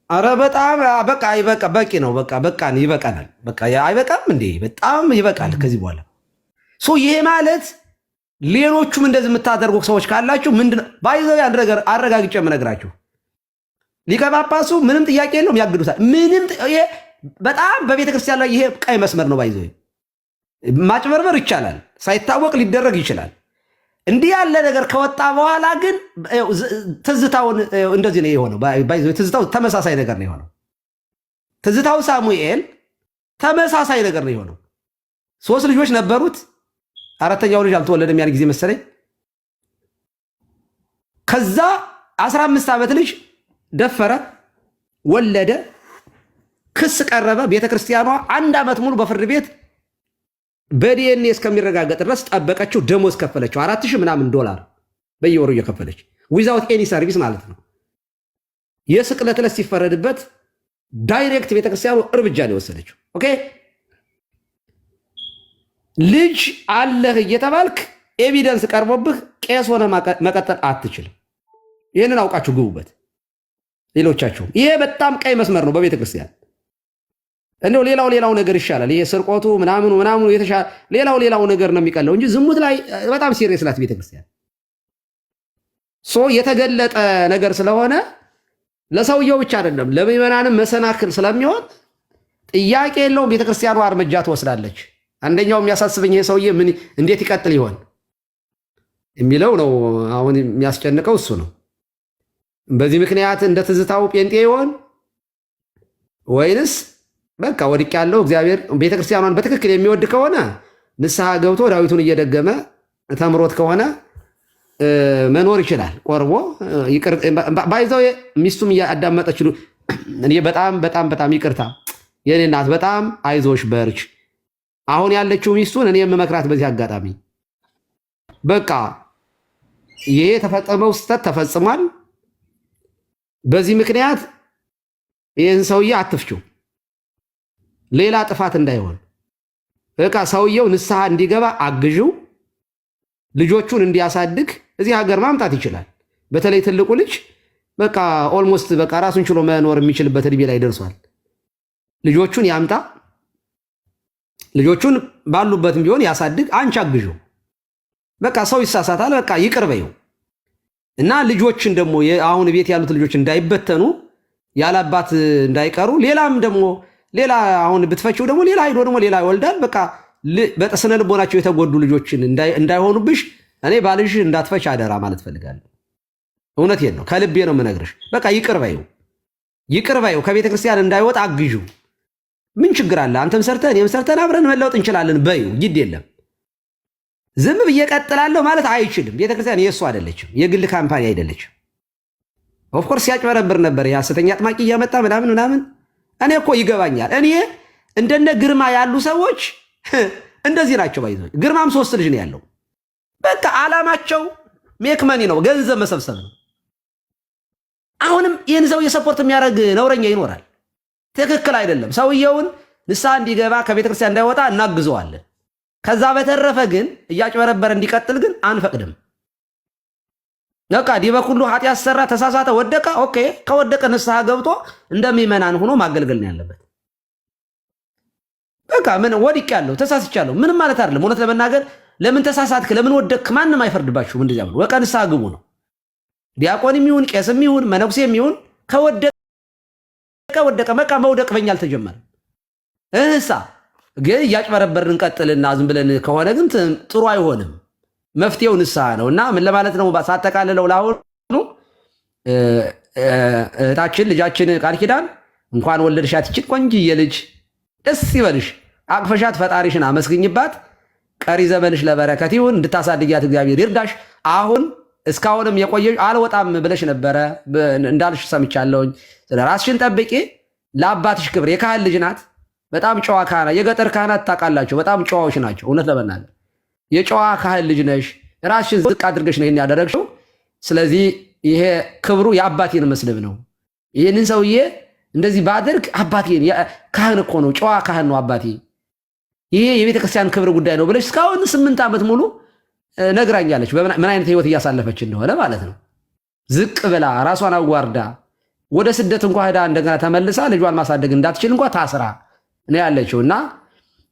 አረ በጣም በቃ ይበቃ፣ በቂ ነው። በቃ ይበቃናል። በቃ አይበቃም እንዴ? በጣም ይበቃል። ከዚህ በኋላ ይሄ ማለት ሌሎቹም እንደዚህ የምታደርጉ ሰዎች ካላችሁ ምንድነው ባይዘው አንድ ነገር አረጋግጬ የምነግራችሁ ሊቀ ጳጳሱ ምንም ጥያቄ የለውም፣ ያግዱታል። ይሄ በጣም በቤተ ክርስቲያን ላይ ይሄ ቀይ መስመር ነው። ባይዘው ማጭበርበር ይቻላል፣ ሳይታወቅ ሊደረግ ይችላል። እንዲህ ያለ ነገር ከወጣ በኋላ ግን ትዝታውን እንደዚህ ነው የሆነው። ትዝታው ተመሳሳይ ነገር ነው የሆነው። ትዝታው ሳሙኤል ተመሳሳይ ነገር ነው የሆነው። 3 ልጆች ነበሩት። 4ኛው ልጅ አልተወለደም ያን ጊዜ መሰለኝ። ከዛ 15 ዓመት ልጅ ደፈረ፣ ወለደ፣ ክስ ቀረበ። ቤተክርስቲያኗ 1 ዓመት ሙሉ በፍርድ ቤት በዲኤንኤ እስከሚረጋገጥ ድረስ ጠበቀችው። ደሞዝ ከፈለችው $4,000 ምናምን በየወሩ እየከፈለች ዊዛውት ኤኒ ሰርቪስ ማለት ነው። የስቅለት ዕለት ሲፈረድበት ዳይሬክት ቤተክርስቲያኑ እርምጃ ነው የወሰደችው። ኦኬ ልጅ አለህ እየተባልክ ኤቪደንስ ቀርቦብህ ቄስ ሆነ መቀጠል አትችልም። ይህንን አውቃችሁ ግቡበት ሌሎቻችሁ። ይሄ በጣም ቀይ መስመር ነው በቤተክርስቲያን። እንደው ሌላው ነገር ይሻላል። ይሄ ስርቆቱ ምናምኑ የተሻለ ሌላው ነገር ነው የሚቀለው እንጂ ዝሙት ላይ በጣም ሲሪየስ ናት ቤተክርስቲያን። የተገለጠ ነገር ስለሆነ ለሰውየው ብቻ አይደለም ለምዕመናንም መሰናክል ስለሚሆን ጥያቄ የለውም። ቤተክርስቲያኗ እርምጃ ትወስዳለች። አንደኛው የሚያሳስበኝ ይሄ ሰውዬ እንዴት ይቀጥል ይሆን የሚለው ነው። አሁን የሚያስጨንቀው እሱ ነው። በዚህ ምክንያት እንደ ትዝታው ጴንጤ ይሆን ወይንስ በቃ ወድቅ ያለው እግዚአብሔር ቤተክርስቲያኗን በትክክል የሚወድ ከሆነ ንስሐ ገብቶ ዳዊቱን እየደገመ ተምሮት ከሆነ መኖር ይችላል። ቆርቦ ባይዘው ሚስቱም እያዳመጠች እኔ በጣም ይቅርታ የኔ እናት፣ በጣም አይዞሽ በርች። አሁን ያለችው ሚስቱን እኔ የምመክራት በዚህ አጋጣሚ በቃ ይሄ የተፈጸመው ስህተት ተፈጽሟል። በዚህ ምክንያት ይህን ሰውዬ አትፍችው፣ ሌላ ጥፋት እንዳይሆን በቃ ሰውየው ንስሐ እንዲገባ አግዥው፣ ልጆቹን እንዲያሳድግ እዚህ ሀገር ማምጣት ይችላል። በተለይ ትልቁ ልጅ በቃ ኦልሞስት በቃ ራሱን ችሎ መኖር የሚችልበት እድሜ ላይ ደርሷል። ልጆቹን ያምጣ፣ ልጆቹን ባሉበትም ቢሆን ያሳድግ፣ አንቺ አግዥው። በቃ ሰው ይሳሳታል፣ በቃ ይቅር በይው እና ልጆችን ደግሞ አሁን ቤት ያሉት ልጆች እንዳይበተኑ ያላባት እንዳይቀሩ ሌላም ደግሞ ሌላ አሁን ብትፈችው ደግሞ ሌላ ሄዶ ደግሞ ሌላ ይወልዳል። በቃ በስነ ልቦናቸው የተጎዱ ልጆችን እንዳይሆኑብሽ እኔ ባልሽ እንዳትፈች አደራ ማለት ፈልጋለሁ። እውነቴን ነው፣ ከልቤ ነው የምነግርሽ። በቃ ይቅር በይው፣ ከቤተ ክርስቲያን እንዳይወጣ አግዢው። ምን ችግር አለ? አንተም ሰርተህ እኔም ሰርተን አብረን መለወጥ እንችላለን በይው። ግድ የለም ዝም ብዬ እቀጥላለሁ ማለት አይችልም። ቤተ ክርስቲያን የእሱ አይደለችም፣ የግል ካምፓኒ አይደለችም። ኦፍኮርስ ያጭበረብር ነበር የሐሰተኛ አጥማቂ እያመጣ ምናምን። እኔ እኮ ይገባኛል። እኔ እንደነ ግርማ ያሉ ሰዎች እንደዚህ ናቸው። ባይዘው ግርማም 3 ልጅ ነው ያለው። በቃ ዓላማቸው ሜክመኒ ነው፣ ገንዘብ መሰብሰብ ነው። አሁንም ይህን ሰው የሰፖርት የሚያደርግ ነውረኛ ይኖራል። ትክክል አይደለም። ሰውየውን ንስሐ እንዲገባ ከቤተ ክርስቲያን እንዳይወጣ እናግዘዋለን። ከዛ በተረፈ ግን እያጭበረበረ እንዲቀጥል ግን አንፈቅድም። በቃ ዲበ ኩሉ ኃጢአት ሰራ፣ ተሳሳተ፣ ወደቀ። ኦኬ ከወደቀ ንስሐ ገብቶ እንደሚመናን ሆኖ ማገልገል ነው ያለበት። በቃ ምን ወድቄያለሁ፣ ተሳስቻለሁ ምንም ማለት አይደለም። እውነት ለመናገር ለምን ተሳሳትክ፣ ለምን ወደቅክ ማንም አይፈርድባችሁም። እንደዚያ ብሎ በቃ ንስሐ ግቡ ነው። ዲያቆንም ይሁን ቄስም ይሁን መነኩሴም ይሁን ከወደቀ በቃ መውደቅ በኛ አልተጀመረም። እህሳ ግን እያጭበረበርን እንቀጥልና ዝም ብለን ከሆነ ግን ጥሩ አይሆንም። መፍትሄው ንስሐ ነው እና ምን ለማለት ነው ሳጠቃልለው ለአሁኑ እህታችን ልጃችን ቃል ኪዳን እንኳን ወለድሻት ይችል ቆንጅዬ ልጅ ደስ ይበልሽ። አቅፈሻት ፈጣሪሽን አመስግኝባት። ቀሪ ዘመንሽ ለበረከት ይሁን። እንድታሳድጊያት እግዚአብሔር ይርዳሽ። አሁን እስካሁንም የቆየሽ አልወጣም ብለሽ ነበረ እንዳልሽ ሰምቻለሁኝ። ራስሽን ጠብቂ። ለአባትሽ ክብር። የካህን ልጅ ናት። በጣም ጨዋ ካህናት፣ የገጠር ካህናት ታውቃላችሁ፣ በጣም ጨዋዎች ናቸው። እውነት ለመናገር የጨዋ ካህን ልጅ ነሽ። ራስሽን ዝቅ አድርገሽ ነው ይሄን ያደረግሽው። ስለዚህ ይሄ ክብሩ የአባቴን መስልብ ነው። ይህንን ሰውዬ እንደዚህ ባደርግ አባቴን ካህን እኮ ነው፣ ጨዋ ካህን ነው አባቴ፣ ይሄ የቤተ ክርስቲያን ክብር ጉዳይ ነው ብለሽ እስካሁን 8 ዓመት ሙሉ ነግራኛለች። ምን አይነት ህይወት እያሳለፈች እንደሆነ ማለት ነው። ዝቅ ብላ ራሷን አዋርዳ ወደ ስደት እንኳ ሄዳ እንደገና ተመልሳ ልጇን ማሳደግ እንዳትችል እንኳ ታስራ ነው ያለችው። እና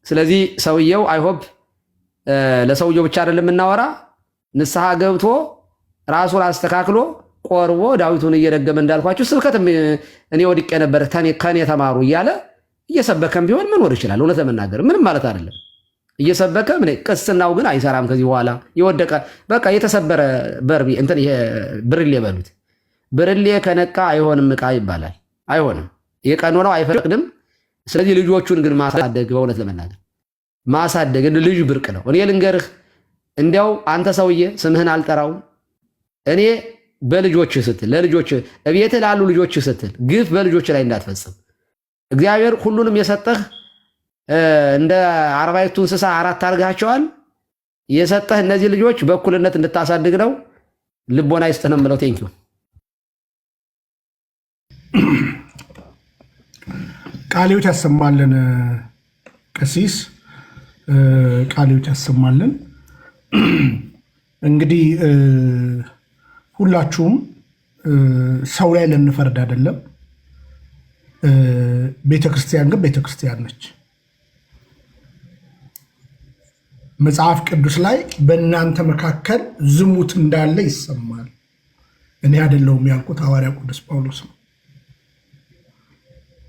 ስለዚህ ሰውየው አይሆፕ ለሰውየው ብቻ አይደለም የምናወራ፣ ንስሐ ገብቶ ራሱን አስተካክሎ ቆርቦ ዳዊቱን እየደገመ እንዳልኳችሁ ስብከት እኔ ወድቄ ነበር ከኔ ተማሩ እያለ እየሰበከም ቢሆን መኖር ይችላል። እውነት ለመናገር ምንም ማለት አይደለም። እየሰበከ ምን ቅስናው ግን አይሰራም። ከዚህ በኋላ የወደቀ በቃ የተሰበረ በርቢ እንትን ይሄ ብርሌ በሉት፣ ብርሌ ከነቃ አይሆንም ዕቃ ይባላል። አይሆንም፣ የቀኖናው አይፈቅድም። ስለዚህ ልጆቹን ግን ማሳደግ፣ በእውነት ለመናገር ማሳደግ ልጅ ብርቅ ነው። እኔ ልንገርህ፣ እንዲያው አንተ ሰውዬ ስምህን አልጠራውም፣ እኔ በልጆች ስትል ለልጆች እቤትህ ላሉ ልጆች ስትል ግፍ በልጆች ላይ እንዳትፈጽም። እግዚአብሔር ሁሉንም የሰጠህ እንደ 40ቱ እንስሳ 4 አድርጋቸዋል። የሰጠህ እነዚህ ልጆች በእኩልነት እንድታሳድግ ነው። ልቦና ይስጥህ ነው የምለው። ቴንኪው። ቃልዮት ያሰማልን ቀሲስ፣ ቃልዮት ያሰማልን። እንግዲህ ሁላችሁም ሰው ላይ ልንፈርድ አይደለም። ቤተክርስቲያን ግን ቤተክርስቲያን ነች። መጽሐፍ ቅዱስ ላይ በእናንተ መካከል ዝሙት እንዳለ ይሰማል። እኔ አይደለሁም ያልኩት፣ ሐዋርያ ቅዱስ ጳውሎስ ነው።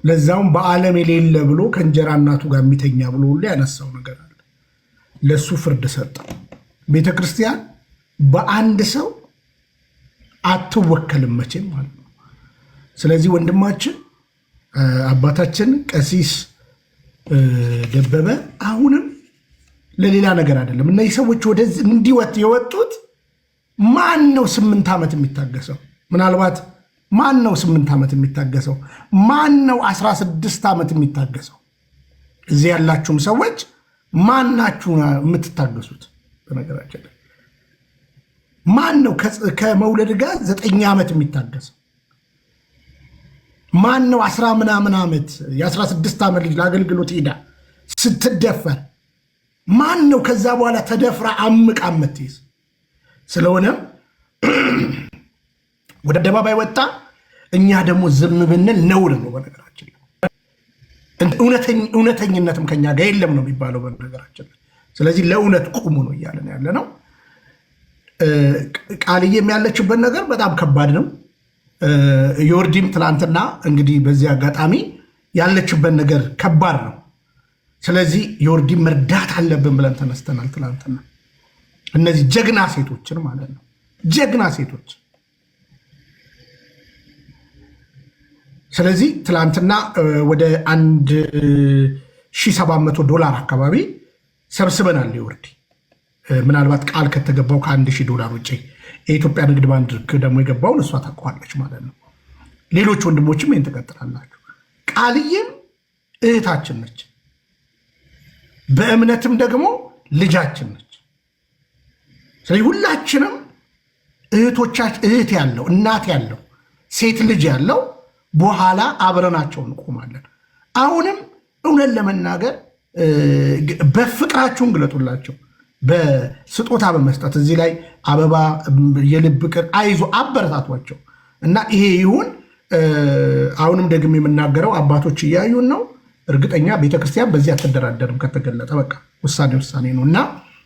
ለዛውም በዓለም የሌለ ብሎ ከእንጀራ እናቱ ጋር የሚተኛ ብሎ ሁሉ ያነሳው ነገር አለ። ለሱ ፍርድ ሰጠ። ቤተክርስቲያን በአንድ ሰው አትወከልም መቼም ማለት ነው። ስለዚህ ወንድማችን አባታችን ቀሲስ ደበበ አሁንም ለሌላ ነገር አይደለም። እነዚህ ሰዎች ወደዚህ እንዲወጥ የወጡት ማን ነው 8 ዓመት የሚታገሰው? ምናልባት ማን ነው 8 ዓመት የሚታገሰው? ማን ነው 16 ዓመት የሚታገሰው? እዚህ ያላችሁም ሰዎች ማን ናችሁ የምትታገሱት? በነገራችን ላይ ማን ነው ከመውለድ ጋር 9 ዓመት የሚታገሰው? ማን ነው 10 ምናምን ዓመት የ16 ዓመት ልጅ ለአገልግሎት ሄዳ ስትደፈር ማን ነው ከዛ በኋላ ተደፍራ አምቃ የምትይዝ? ስለሆነም ወደ አደባባይ ወጣ። እኛ ደግሞ ዝም ብንል ነውር ነው። በነገራችን እውነተኝነትም ከኛ ጋር የለም ነው የሚባለው በነገራችን። ስለዚህ ለእውነት ቁሙ ነው እያለን ያለ ነው። ቃልዬም ያለችበት ነገር በጣም ከባድ ነው። ዮርዲም ትላንትና እንግዲህ በዚህ አጋጣሚ ያለችበት ነገር ከባድ ነው። ስለዚህ ዮርዲም መርዳት አለብን ብለን ተነስተናል ትላንትና። እነዚህ ጀግና ሴቶችን ማለት ነው፣ ጀግና ሴቶች። ስለዚህ ትላንትና ወደ $1,700 አካባቢ ሰብስበናል። ዮርዲ ምናልባት ቃል ከተገባው $1,000 ውጭ የኢትዮጵያ ንግድ ባንክ ደግሞ የገባውን እሷ ታውቀዋለች ማለት ነው። ሌሎች ወንድሞችም ይህን ትቀጥላላችሁ። ቃልዬም እህታችን ነች፣ በእምነትም ደግሞ ልጃችን ነች። ስለዚህ ሁላችንም እህት ያለው እናት ያለው ሴት ልጅ ያለው በኋላ አብረናቸው እንቆማለን። አሁንም እውነት ለመናገር በፍቅራችሁን ግለጡላቸው፣ በስጦታ በመስጠት እዚህ ላይ አበባ፣ የልብ ቅር፣ አይዞ አበረታቷቸው እና ይሄ ይሁን። አሁንም ደግሞ የምናገረው አባቶች እያዩን ነው። እርግጠኛ ቤተክርስቲያን በዚህ አትደራደርም። ከተገለጠ በቃ ውሳኔ ነው እና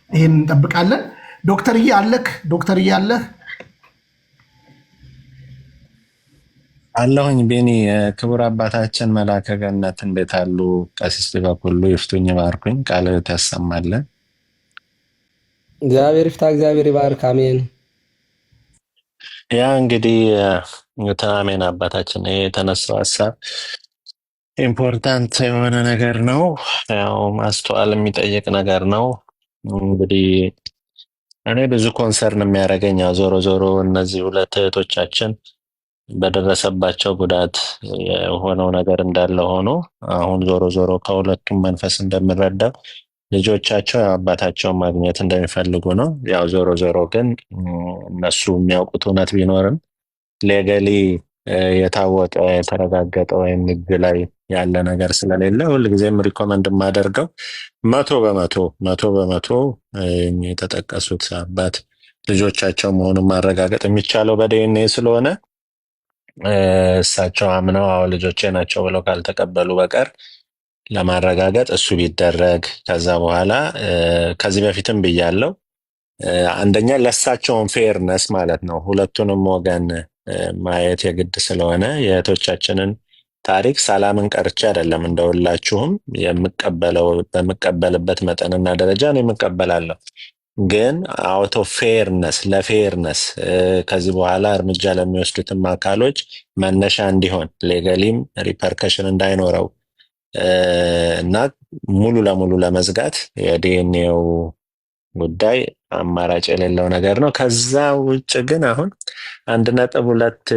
ይህን እንጠብቃለን። ዶክተርዬ አለህ? ዶክተርዬ አለህ? አለሁኝ ቤኒ። ክቡር አባታችን መላከ ገነት እንዴት አሉ? ቀሲስ ሊበኩሉ ይፍቱኝ፣ ባርኩኝ፣ ቃለ ሕይወት ያሰማልን። እግዚአብሔር ይፍታ፣ እግዚአብሔር ይባርክ። አሜን። ያ እንግዲህ አሜን። አባታችን የተነሳው ሀሳብ ኢምፖርታንት የሆነ ነገር ነው። ያው ማስተዋል የሚጠይቅ ነገር ነው። እንግዲህ እኔ ብዙ ኮንሰርን የሚያደርገኝ ያው ዞሮ ዞሮ እነዚህ ሁለት እህቶቻችን በደረሰባቸው ጉዳት የሆነው ነገር እንዳለ ሆኖ አሁን ዞሮ ዞሮ ከሁለቱም መንፈስ እንደምረዳው ልጆቻቸው አባታቸውን ማግኘት እንደሚፈልጉ ነው። ያው ዞሮ ዞሮ ግን እነሱ የሚያውቁት እውነት ቢኖርም ሌገሊ የታወቀ የተረጋገጠ ወይም ሕግ ላይ ያለ ነገር ስለሌለ ሁልጊዜም ሪኮመንድ የማደርገው መቶ በመቶ የተጠቀሱት አባት ልጆቻቸው መሆኑን ማረጋገጥ የሚቻለው በዲኤንኤ ስለሆነ እሳቸው አምነው አዎ ልጆቼ ናቸው ብለው ካልተቀበሉ በቀር ለማረጋገጥ እሱ ቢደረግ ከዛ በኋላ ከዚህ በፊትም ብያለው አንደኛ ለእሳቸውን ፌርነስ ማለት ነው ሁለቱንም ወገን ማየት የግድ ስለሆነ የእህቶቻችንን ታሪክ ሰላምን ቀርቼ አይደለም እንደሁላችሁም በምቀበልበት መጠንና ደረጃ ነው የምቀበላለሁ። ግን አውቶ ፌርነስ ለፌርነስ ከዚህ በኋላ እርምጃ ለሚወስዱትም አካሎች መነሻ እንዲሆን ሌገሊም ሪፐርከሽን እንዳይኖረው እና ሙሉ ለሙሉ ለመዝጋት የዲኤንኤው ጉዳይ አማራጭ የሌለው ነገር ነው። ከዛ ውጭ ግን አሁን 1.2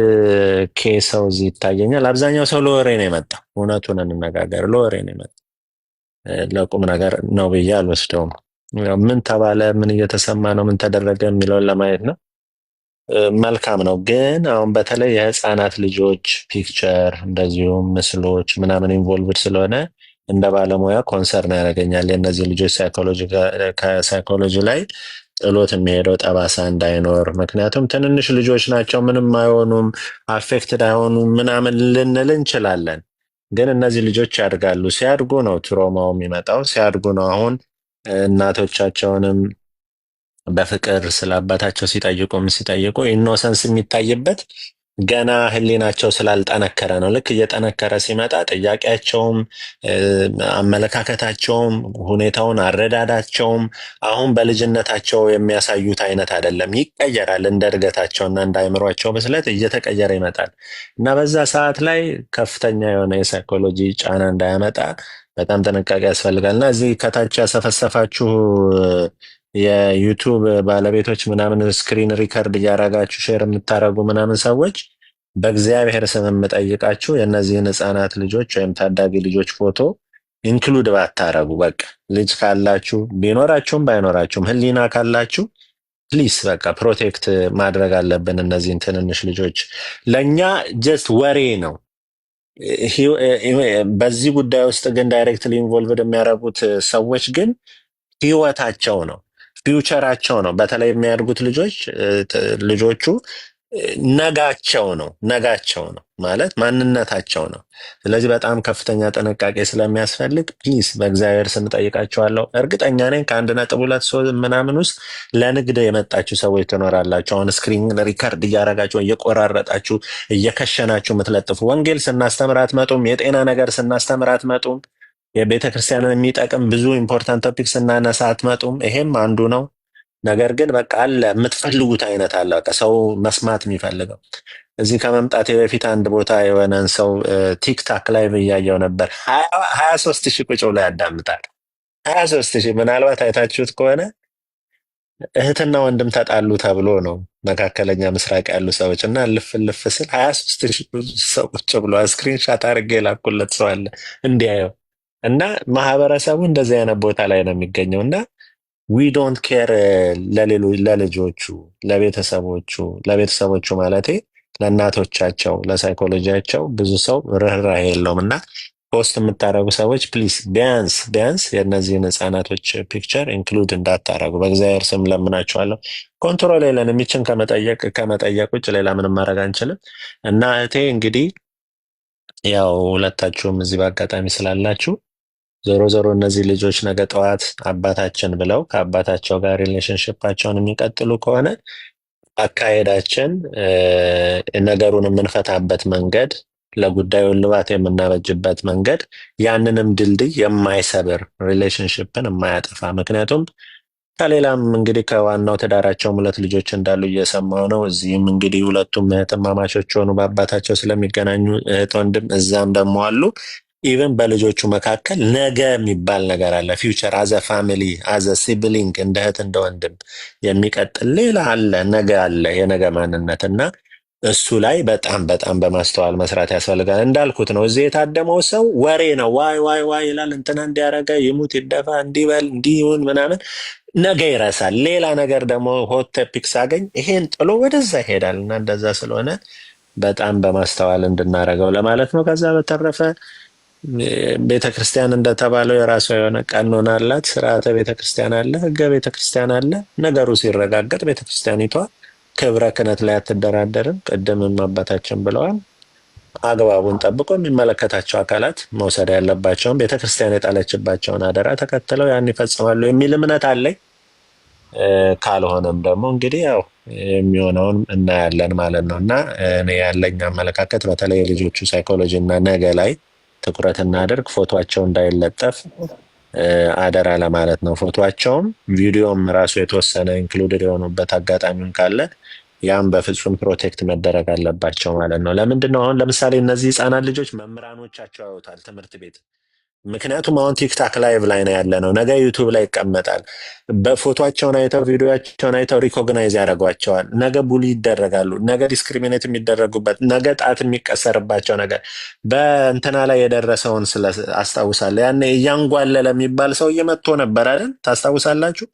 ኬ ሰው እዚህ ይታየኛል። አብዛኛው ሰው ለወሬ ነው የመጣው። እውነቱን እንነጋገር፣ ለወሬ ነው የመጣው። ለቁም ነገር ነው ብዬ አልወስደውም። ምን ተባለ፣ ምን እየተሰማ ነው፣ ምን ተደረገ የሚለውን ለማየት ነው። መልካም ነው። ግን አሁን በተለይ የህፃናት ልጆች ፒክቸር እንደዚሁም ምስሎች ምናምን ኢንቮልቭድ ስለሆነ እንደ ባለሙያ ኮንሰርን ያደርገኛል። የእነዚህ ልጆች ከሳይኮሎጂ ላይ ጥሎት የሚሄደው ጠባሳ እንዳይኖር። ምክንያቱም ትንንሽ ልጆች ናቸው፣ ምንም አይሆኑም፣ አፌክትድ አይሆኑም ምናምን ልንል እንችላለን። ግን እነዚህ ልጆች ያድጋሉ። ሲያድጉ ነው ትሮማው የሚመጣው። ሲያድጉ ነው አሁን እናቶቻቸውንም በፍቅር ስለ አባታቸው ሲጠይቁ ኢኖሰንስ የሚታይበት ገና ህሊናቸው ስላልጠነከረ ነው። ልክ እየጠነከረ ሲመጣ ጥያቄያቸውም አመለካከታቸውም ሁኔታውን አረዳዳቸውም አሁን በልጅነታቸው የሚያሳዩት አይነት አይደለም። ይቀየራል። እንደ እድገታቸውና እንደ አይምሯቸው ብስለት እየተቀየረ ይመጣል እና በዛ ሰዓት ላይ ከፍተኛ የሆነ የሳይኮሎጂ ጫና እንዳያመጣ በጣም ጥንቃቄ ያስፈልጋል እና እዚህ ከታች ያሰፈሰፋችሁ የዩቱብ ባለቤቶች ምናምን ስክሪን ሪከርድ እያረጋችሁ ሼር የምታረጉ ምናምን ሰዎች በእግዚአብሔር ስም የምጠይቃችሁ የእነዚህን ህፃናት ልጆች ወይም ታዳጊ ልጆች ፎቶ ኢንክሉድ ባታረጉ። በቃ ልጅ ካላችሁ ቢኖራችሁም ባይኖራችሁም ህሊና ካላችሁ ፕሊስ በቃ ፕሮቴክት ማድረግ አለብን እነዚህን ትንንሽ ልጆች። ለእኛ ጀስት ወሬ ነው። በዚህ ጉዳይ ውስጥ ግን ዳይሬክትሊ ኢንቮልቭድ የሚያደርጉት ሰዎች ግን ህይወታቸው ነው፣ ፊውቸራቸው ነው። በተለይ የሚያድጉት ልጆቹ ነጋቸው ነው ማለት ማንነታቸው ነው። ስለዚህ በጣም ከፍተኛ ጥንቃቄ ስለሚያስፈልግ ፕሊስ በእግዚአብሔር ስም ጠይቃችኋለሁ። እርግጠኛ ነኝ ከ1.2 ሰው ምናምን ውስጥ ለንግድ የመጣችሁ ሰዎች ትኖራላችሁ። አሁን ስክሪን ሪከርድ እያረጋችሁ እየቆራረጣችሁ እየከሸናችሁ የምትለጥፉ ወንጌል ስናስተምር አትመጡም። የጤና ነገር ስናስተምር አትመጡም። የቤተ ክርስቲያንን የሚጠቅም ብዙ ኢምፖርታንት ቶፒክ ስናነሳ አትመጡም። ይሄም አንዱ ነው። ነገር ግን በቃ አለ የምትፈልጉት አይነት አለ። በቃ ሰው መስማት የሚፈልገው እዚህ ከመምጣቴ በፊት አንድ ቦታ የሆነን ሰው ቲክታክ ላይ እያየው ነበር። 23 ሺህ ቁጭ ብሎ ያዳምጣል። 23 ሺህ ምናልባት አይታችሁት ከሆነ እህትና ወንድም ተጣሉ ተብሎ ነው መካከለኛ ምስራቅ ያሉ ሰዎች እና ልፍ ስል 23 ሺህ ሰው ቁጭ ብሎ ስክሪንሻት አድርጌ ላኩለት ሰው አለ እንዲያየው እና ማህበረሰቡ እንደዚህ አይነት ቦታ ላይ ነው የሚገኘው እና ዊ ዶንት ኬር ለልጆቹ ለቤተሰቦቹ ማለቴ ለእናቶቻቸው ለሳይኮሎጂያቸው ብዙ ሰው ርኅራኄ የለውም እና ፖስት የምታደረጉ ሰዎች ፕሊስ ቢያንስ የእነዚህን ህፃናቶች ፒክቸር ኢንክሉድ እንዳታረጉ በእግዚአብሔር ስም ለምናችኋለሁ። ኮንትሮል የለንም። ይችን ከመጠየቅ ውጭ ሌላ ምንም ማድረግ አንችልም እና እህቴ እንግዲህ ያው ሁለታችሁም እዚህ በአጋጣሚ ስላላችሁ ዞሮ ዞሮ እነዚህ ልጆች ነገ ጠዋት አባታችን ብለው ከአባታቸው ጋር ሪሌሽንሽፓቸውን የሚቀጥሉ ከሆነ አካሄዳችን ነገሩን የምንፈታበት መንገድ ለጉዳዩ እልባት የምናበጅበት መንገድ ያንንም ድልድይ የማይሰብር ሪሌሽንሽፕን የማያጠፋ ምክንያቱም ከሌላም እንግዲህ ከዋናው ትዳራቸውም 2 ልጆች እንዳሉ እየሰማው ነው። እዚህም እንግዲህ ሁለቱም እህትማማቾች ሆኑ በአባታቸው ስለሚገናኙ እህት ወንድም እዛም ደግሞ አሉ። ኢቨን በልጆቹ መካከል ነገ የሚባል ነገር አለ። ፊውቸር አዘ ፋሚሊ አዘ ሲብሊንግ እንደ እህት እንደ ወንድም የሚቀጥል ሌላ አለ፣ ነገ አለ፣ የነገ ማንነት እና እሱ ላይ በጣም በጣም በማስተዋል መስራት ያስፈልጋል። እንዳልኩት ነው። እዚህ የታደመው ሰው ወሬ ነው። ዋይ ዋይ ዋይ ይላል። እንትና እንዲያረገ ይሙት ይደፋ እንዲበል እንዲሁን ምናምን ነገ ይረሳል። ሌላ ነገር ደግሞ ሆት ቶፒክ ሳገኝ ይሄን ጥሎ ወደዛ ይሄዳል እና እንደዛ ስለሆነ በጣም በማስተዋል እንድናረገው ለማለት ነው። ከዛ በተረፈ ቤተክርስቲያን እንደተባለው የራሷ የሆነ ቀኖና አላት፣ ስርዓተ ቤተክርስቲያን አለ፣ ህገ ቤተክርስቲያን አለ። ነገሩ ሲረጋገጥ ቤተክርስቲያኒቷ ክብረ ክህነት ላይ አትደራደርም። ቅድምም አባታችን ብለዋል። አግባቡን ጠብቆ የሚመለከታቸው አካላት መውሰድ ያለባቸውን ቤተክርስቲያን የጣለችባቸውን አደራ ተከትለው ያን ይፈጽማሉ የሚል እምነት አለኝ። ካልሆነም ደግሞ እንግዲህ ያው የሚሆነውን እናያለን ማለት ነው እና እኔ ያለኝ አመለካከት በተለይ የልጆቹ ሳይኮሎጂ እና ነገ ላይ ትኩረት እናደርግ፣ ፎቶቸው እንዳይለጠፍ አደራ ለማለት ነው። ፎቶቸውም ቪዲዮም ራሱ የተወሰነ ኢንክሉድድ የሆኑበት አጋጣሚውን ካለ ያም በፍጹም ፕሮቴክት መደረግ አለባቸው ማለት ነው። ለምንድን ነው አሁን ለምሳሌ እነዚህ ህፃናት ልጆች መምህራኖቻቸው ያዩታል ትምህርት ቤት። ምክንያቱም አሁን ቲክታክ ላይቭ ላይ ነው ያለ ነው፣ ነገ ዩቱብ ላይ ይቀመጣል። በፎቶቸውን አይተው ቪዲዮቸውን አይተው ሪኮግናይዝ ያደርጓቸዋል። ነገ ቡሊ ይደረጋሉ፣ ነገ ዲስክሪሚኔት የሚደረጉበት፣ ነገ ጣት የሚቀሰርባቸው ነገር በእንትና ላይ የደረሰውን ስለ አስታውሳለሁ። ያኔ እያንጓለለ የሚባል ሰው እየመጥቶ ነበር አይደል? ታስታውሳላችሁ?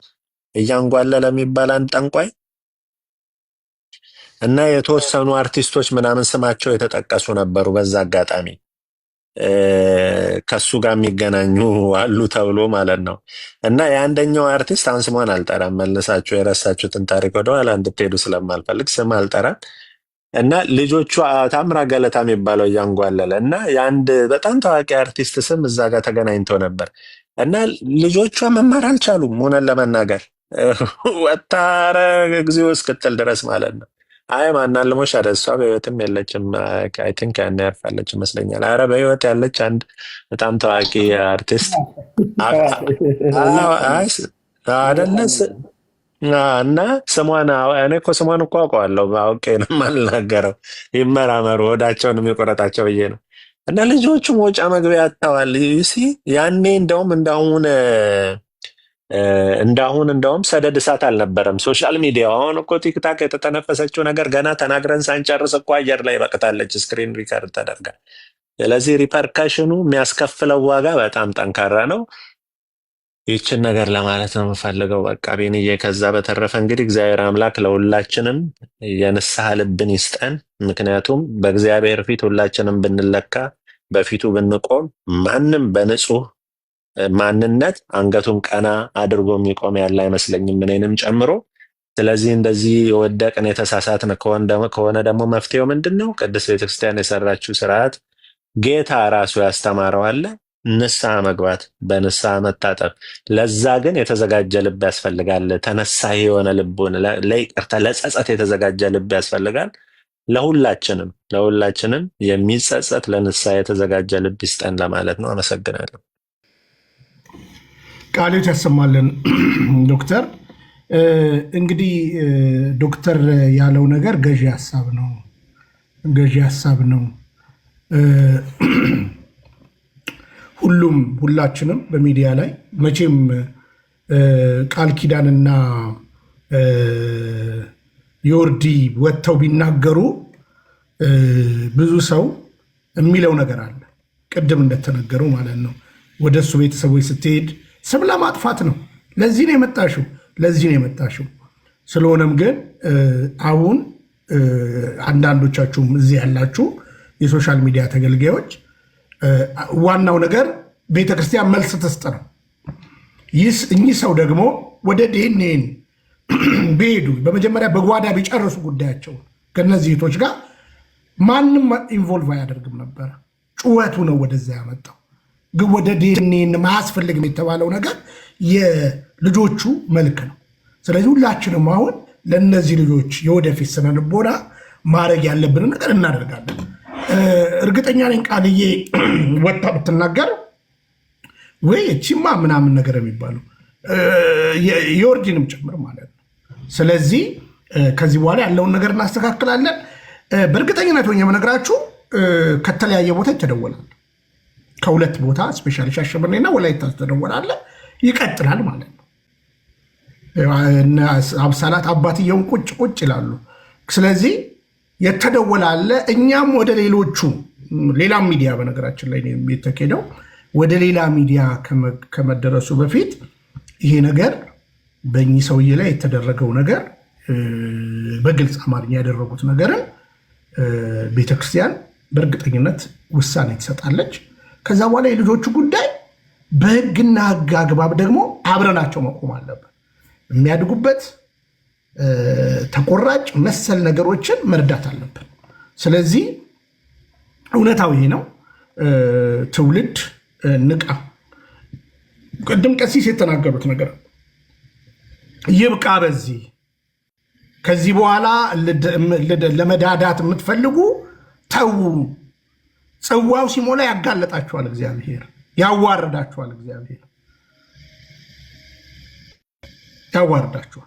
እያንጓለለ የሚባል አንድ ጠንቋይ እና የተወሰኑ አርቲስቶች ምናምን ስማቸው የተጠቀሱ ነበሩ በዛ አጋጣሚ ከሱ ጋር የሚገናኙ አሉ ተብሎ ማለት ነው። እና የአንደኛው አርቲስት አሁን ስሟን አልጠራም፣ መልሳችሁ የረሳችሁትን ታሪክ ወደኋላ እንድትሄዱ ስለማልፈልግ ስም አልጠራም። እና ልጆቹ ታምራ ገለታ የሚባለው እያንጓለለ እና የአንድ በጣም ታዋቂ አርቲስት ስም እዛ ጋር ተገናኝተው ነበር እና ልጆቿ መማር አልቻሉም። ሆነን ለመናገር ወታረ ጊዜው እስክትል ድረስ ማለት ነው። አይ ማናልሞሽ አደ እሷ በህይወትም የለችም። አይ ቲንክ ያን ያርፋለች ይመስለኛል። አረ በህይወት ያለች አንድ በጣም ታዋቂ አርቲስት አደለስ እና ስሟን እኔ እኮ ስሟን እኮ አውቀዋለሁ፣ አውቄ ነው የማልናገረው። ይመራመሩ ወዳቸውን የሚቆረጣቸው ብዬ ነው። እና ልጆቹ መውጫ መግቢያ ያጥተዋል። ዩሲ ያኔ እንደውም እንደውም ሰደድ እሳት አልነበረም ሶሻል ሚዲያ። አሁን እኮ ቲክታክ የተተነፈሰችው ነገር ገና ተናግረን ሳንጨርስ እኮ አየር ላይ በቅታለች፣ ስክሪን ሪከርድ ተደርጋ። ስለዚህ ሪፐርከሽኑ የሚያስከፍለው ዋጋ በጣም ጠንካራ ነው። ይችን ነገር ለማለት ነው የምፈልገው። በቃ ቤንዬ፣ ከዛ በተረፈ እንግዲህ እግዚአብሔር አምላክ ለሁላችንም የንስሐ ልብን ይስጠን። ምክንያቱም በእግዚአብሔር ፊት ሁላችንም ብንለካ፣ በፊቱ ብንቆም ማንም በንጹህ ማንነት አንገቱን ቀና አድርጎ የሚቆም ያለ አይመስለኝም፣ እኔንም ጨምሮ። ስለዚህ እንደዚህ የወደቅን የተሳሳትን ከሆነ ደግሞ መፍትሄው ምንድን ነው? ቅድስት ቤተክርስቲያን የሰራችው ስርዓት ጌታ ራሱ ያስተማረው አለ፣ ንስሐ መግባት፣ በንስሐ መታጠብ። ለዛ ግን የተዘጋጀ ልብ ያስፈልጋል። ተነሳሂ የሆነ ልቡን ለይቅርታ ለጸጸት የተዘጋጀ ልብ ያስፈልጋል። ለሁላችንም የሚጸጸት ለንስሐ የተዘጋጀ ልብ ይስጠን ለማለት ነው። አመሰግናለሁ። ቃሌት ያሰማልን ዶክተር። እንግዲህ ዶክተር ያለው ነገር ገዢ ሀሳብ ነው። ሁላችንም በሚዲያ ላይ መቼም ቃል ኪዳንና ዮርዲ ወጥተው ቢናገሩ ብዙ ሰው የሚለው ነገር አለ። ቅድም እንደተነገረው ማለት ነው። ወደ እሱ ቤተሰቦች ስትሄድ ስም ለማጥፋት ነው። ለዚህ ነው የመጣሽው። ስለሆነም ግን አሁን አንዳንዶቻችሁም እዚህ ያላችሁ የሶሻል ሚዲያ ተገልጋዮች ዋናው ነገር ቤተክርስቲያን መልስ ትስጥ ነው። እኚህ ሰው ደግሞ ወደ ዲኤንኤን ቢሄዱ በመጀመሪያ በጓዳ ቢጨርሱ ጉዳያቸው ከነዚህ እህቶች ጋር ማንም ኢንቮልቭ አያደርግም ነበረ። ጩኸቱ ነው ወደዛ ያመጣው። ግን ወደ ዲኤንኤን ማያስፈልግም የተባለው ነገር የልጆቹ መልክ ነው። ስለዚህ ሁላችንም አሁን ለእነዚህ ልጆች የወደፊት ስነ ልቦና ማድረግ ያለብንን ነገር እናደርጋለን። እርግጠኛ ነኝ ቃልዬ ወጣ ብትናገር ወይ እቺማ ምናምን ነገር የሚባለው የኦርጂንም ጭምር ማለት ነው። ስለዚህ ከዚህ በኋላ ያለውን ነገር እናስተካክላለን። በእርግጠኝነት ወይ የምነግራችሁ ከተለያየ ቦታ ይተደወላል። ከሁለት ቦታ ስፔሻሊ ሻሸመኔና ወላይታ ተደወላለ ይቀጥላል ማለት ነው። አብሳላት አባትየውን ቁጭ ይላሉ። ስለዚህ የተደወላለ እኛም ወደ ሌሎቹ ሌላ ሚዲያ በነገራችን ላይ የተኬደው ወደ ሌላ ሚዲያ ከመደረሱ በፊት ይሄ ነገር በእኚህ ሰውዬ ላይ የተደረገው ነገር በግልጽ አማርኛ ያደረጉት ነገርን ቤተክርስቲያን በእርግጠኝነት ውሳኔ ትሰጣለች። ከዛ በኋላ የልጆቹ ጉዳይ በህግና ህግ አግባብ ደግሞ አብረናቸው መቆም አለብን። የሚያድጉበት ተቆራጭ መሰል ነገሮችን መርዳት አለብን። ስለዚህ እውነታው ይሄ ነው። ትውልድ ንቃ። ቅድም ቀሲስ የተናገሩት ነገር ይብቃ። በዚህ ከዚህ በኋላ ለመዳዳት የምትፈልጉ ተዉ። ጽዋው ሲሞላ ያጋለጣችኋል እግዚአብሔር፣ ያዋርዳችኋል እግዚአብሔር፣ ያዋርዳችኋል።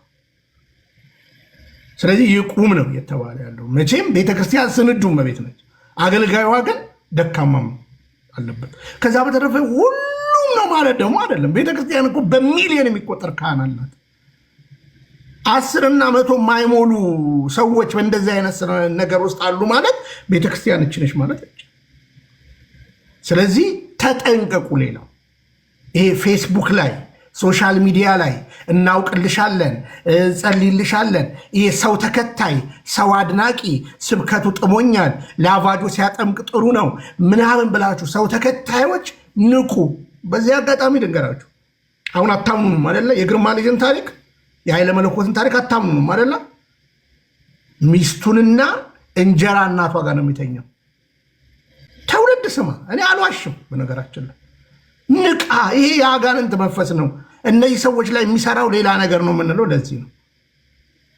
ስለዚህ ይቁም ነው እየተባለ ያለው። መቼም ቤተክርስቲያን ስንዱ መቤት ነች፣ አገልጋዩዋ ግን ደካማም አለበት። ከዛ በተረፈ ሁሉም ነው ማለት ደግሞ አይደለም። ቤተክርስቲያን እኮ በሚሊዮን የሚቆጠር ካህን አላት። 10 እና 100 የማይሞሉ ሰዎች በእንደዚህ አይነት ነገር ውስጥ አሉ ማለት ቤተክርስቲያን እችነች ማለት ነች። ስለዚህ ተጠንቀቁ። ሌላው ይሄ ፌስቡክ ላይ ሶሻል ሚዲያ ላይ እናውቅልሻለን፣ ጸልይልሻለን፣ ይሄ ሰው ተከታይ ሰው አድናቂ ስብከቱ ጥሞኛል ለአቫጆ ሲያጠምቅ ጥሩ ነው ምናምን ብላችሁ ሰው ተከታዮች ንቁ። በዚህ አጋጣሚ ድንገራችሁ አሁን አታምኑም አይደለ? የግርማ ልጅን ታሪክ የኃይለ መለኮትን ታሪክ አታምኑም አይደለ? ሚስቱንና እንጀራ እናቷ ጋር ነው የሚተኛው። ትውልድ ስማ፣ እኔ አልዋሽም። በነገራችን ላይ ንቃ። ይሄ የአጋንንት መንፈስ ነው። እነዚህ ሰዎች ላይ የሚሰራው ሌላ ነገር ነው የምንለው ለዚህ ነው።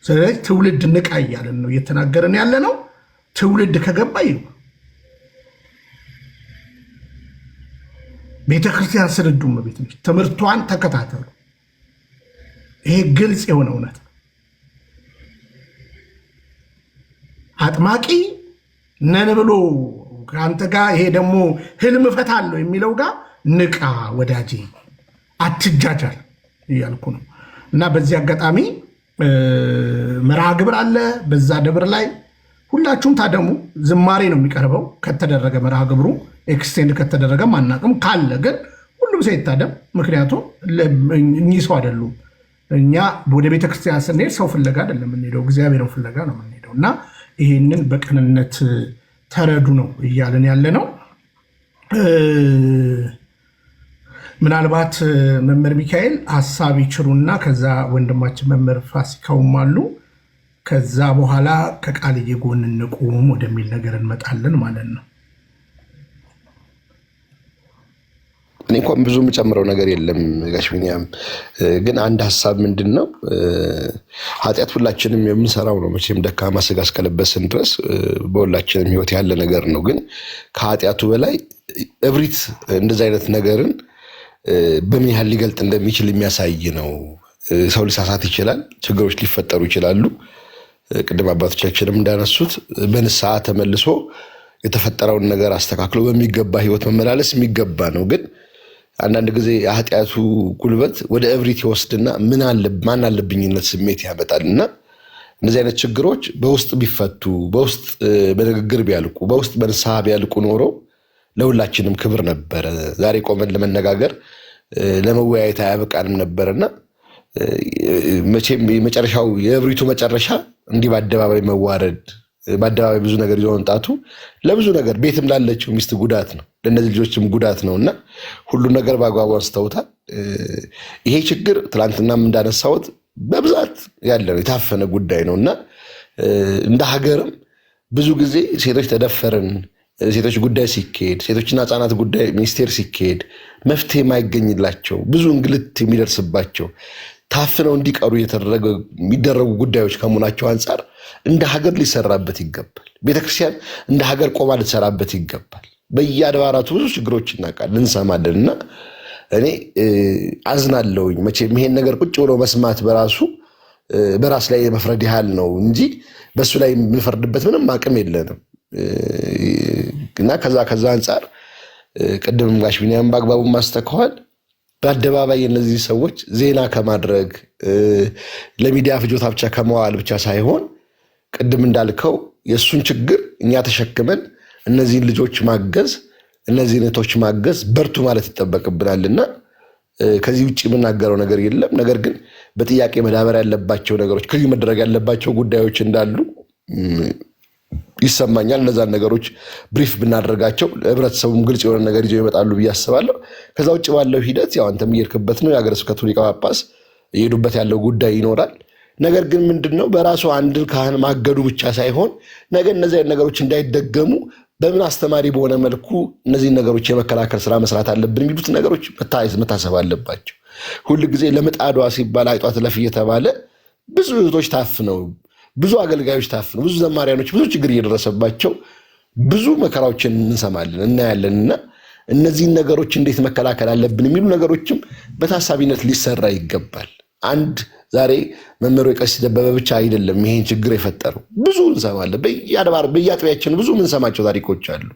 ስለዚህ ትውልድ ንቃ እያለን ነው እየተናገረን ያለ ነው። ትውልድ ከገባ ይግባ። ቤተክርስቲያን ስንዱም ቤት ነች። ትምህርቷን ተከታተሉ። ይሄ ግልጽ የሆነ እውነት ነው። አጥማቂ ነን ብሎ ከአንተ ጋር ይሄ ደግሞ ህልም እፈታለሁ የሚለው ጋር ንቃ ወዳጄ፣ አትጃጃል እያልኩ ነው። እና በዚህ አጋጣሚ መርሃ ግብር አለ በዛ ደብር ላይ ሁላችሁም ታደሙ። ዝማሬ ነው የሚቀርበው ከተደረገ መርሃ ግብሩ ኤክስቴንድ ከተደረገ ማናቅም ካለ ግን ሁሉም ሰው ይታደም። ምክንያቱም እኚህ ሰው አይደሉም። እኛ ወደ ቤተክርስቲያን ስንሄድ ሰው ፍለጋ አይደለም የምንሄደው፣ እግዚአብሔርን ፍለጋ ነው የምንሄደው። እና ይህንን በቅንነት ተረዱ ነው እያለን ያለ ነው። ምናልባት መምህር ሚካኤል ሀሳብ ይችሩና ከዛ ወንድማችን መምህር ፋሲካውም አሉ። ከዛ በኋላ ከቃልዬ ጎን እንቁም ወደሚል ነገር እንመጣለን ማለት ነው። እኔ እንኳን ብዙ የምጨምረው ነገር የለም ጋሽ ቢኒያም፣ ግን አንድ ሀሳብ ምንድን ነው፣ ኃጢአት ሁላችንም የምንሰራው ነው። መቼም ደካማ ስጋ እስከለበስን ድረስ በሁላችንም ህይወት ያለ ነገር ነው። ግን ከኃጢአቱ በላይ እብሪት እንደዚህ አይነት ነገርን በምን ያህል ሊገልጥ እንደሚችል የሚያሳይ ነው። ሰው ሊሳሳት ይችላል፣ ችግሮች ሊፈጠሩ ይችላሉ። ቅድም አባቶቻችንም እንዳነሱት በንስሐ ተመልሶ የተፈጠረውን ነገር አስተካክሎ በሚገባ ህይወት መመላለስ የሚገባ ነው። ግን አንዳንድ ጊዜ የኃጢአቱ ጉልበት ወደ እብሪት ይወስድና ማን አለብኝነት ስሜት ያመጣል። እና እነዚህ አይነት ችግሮች በውስጥ ቢፈቱ፣ በውስጥ በንግግር ቢያልቁ፣ በውስጥ በንስሐ ቢያልቁ ኖሮ ለሁላችንም ክብር ነበረ። ዛሬ ቆመን ለመነጋገር ለመወያየት አያበቃንም ነበርና መቼም መጨረሻው የእብሪቱ መጨረሻ እንዲህ በአደባባይ መዋረድ፣ በአደባባይ ብዙ ነገር ይዞ መምጣቱ ለብዙ ነገር ቤትም ላለችው ሚስት ጉዳት ነው፣ ለእነዚህ ልጆችም ጉዳት ነው። እና ሁሉ ነገር በአግባቡ አንስተውታል። ይሄ ችግር ትላንትናም እንዳነሳሁት በብዛት ያለ ነው፣ የታፈነ ጉዳይ ነው። እና እንደ ሀገርም ብዙ ጊዜ ሴቶች ተደፈርን፣ ሴቶች ጉዳይ ሲካሄድ፣ ሴቶችና ህፃናት ጉዳይ ሚኒስቴር ሲካሄድ መፍትሄ የማይገኝላቸው ብዙ እንግልት የሚደርስባቸው ታፍነው እንዲቀሩ የሚደረጉ ጉዳዮች ከመሆናቸው አንጻር እንደ ሀገር ሊሰራበት ይገባል። ቤተክርስቲያን እንደ ሀገር ቆማ ልትሰራበት ይገባል። በየአድባራቱ ብዙ ችግሮች እናውቃለን፣ እንሰማለን። እና እኔ አዝናለሁኝ። መቼም ይሄን ነገር ቁጭ ብሎ መስማት በራሱ በራስ ላይ የመፍረድ ያህል ነው እንጂ በሱ ላይ የምንፈርድበት ምንም አቅም የለንም። እና ከዛ አንጻር ቅድምም ጋሽ ቢኒያም በአግባቡ ማስተካከል በአደባባይ እነዚህ ሰዎች ዜና ከማድረግ ለሚዲያ ፍጆታ ብቻ ከመዋል ብቻ ሳይሆን ቅድም እንዳልከው የእሱን ችግር እኛ ተሸክመን እነዚህን ልጆች ማገዝ እነዚህን እህቶች ማገዝ በርቱ ማለት ይጠበቅብናልና ከዚህ ውጭ የምናገረው ነገር የለም። ነገር ግን በጥያቄ መዳበር ያለባቸው ነገሮች ከዚህ መደረግ ያለባቸው ጉዳዮች እንዳሉ ይሰማኛል። እነዛን ነገሮች ብሪፍ ብናደርጋቸው ህብረተሰቡም ግልጽ የሆነ ነገር ይዘው ይመጣሉ ብዬ አስባለሁ። ከዛ ውጭ ባለው ሂደት ያው አንተም እየሄድክበት ነው፣ የሀገረ ስብከቱ ሊቀ ጳጳስ እየሄዱበት ያለው ጉዳይ ይኖራል። ነገር ግን ምንድነው በራሱ አንድ ካህን ማገዱ ብቻ ሳይሆን ነገ እነዚህ ነገሮች እንዳይደገሙ በምን አስተማሪ በሆነ መልኩ እነዚህን ነገሮች የመከላከል ስራ መስራት አለብን የሚሉት ነገሮች መታሰብ አለባቸው። ሁል ጊዜ ለምጣዷ ሲባል አይጧ ትለፍ እየተባለ ብዙ እህቶች ታፍነው ብዙ አገልጋዮች ታፍነው ብዙ ዘማሪያኖች ብዙ ችግር እየደረሰባቸው ብዙ መከራዎችን እንሰማለን እናያለንና እነዚህን ነገሮች እንዴት መከላከል አለብን የሚሉ ነገሮችም በታሳቢነት ሊሰራ ይገባል። አንድ ዛሬ መምህሩ ቀሲስ ደበበ ብቻ አይደለም ይሄን ችግር የፈጠረው፣ ብዙ እንሰማለን። በየአጥቢያችን ብዙ ምንሰማቸው ታሪኮች አሉ።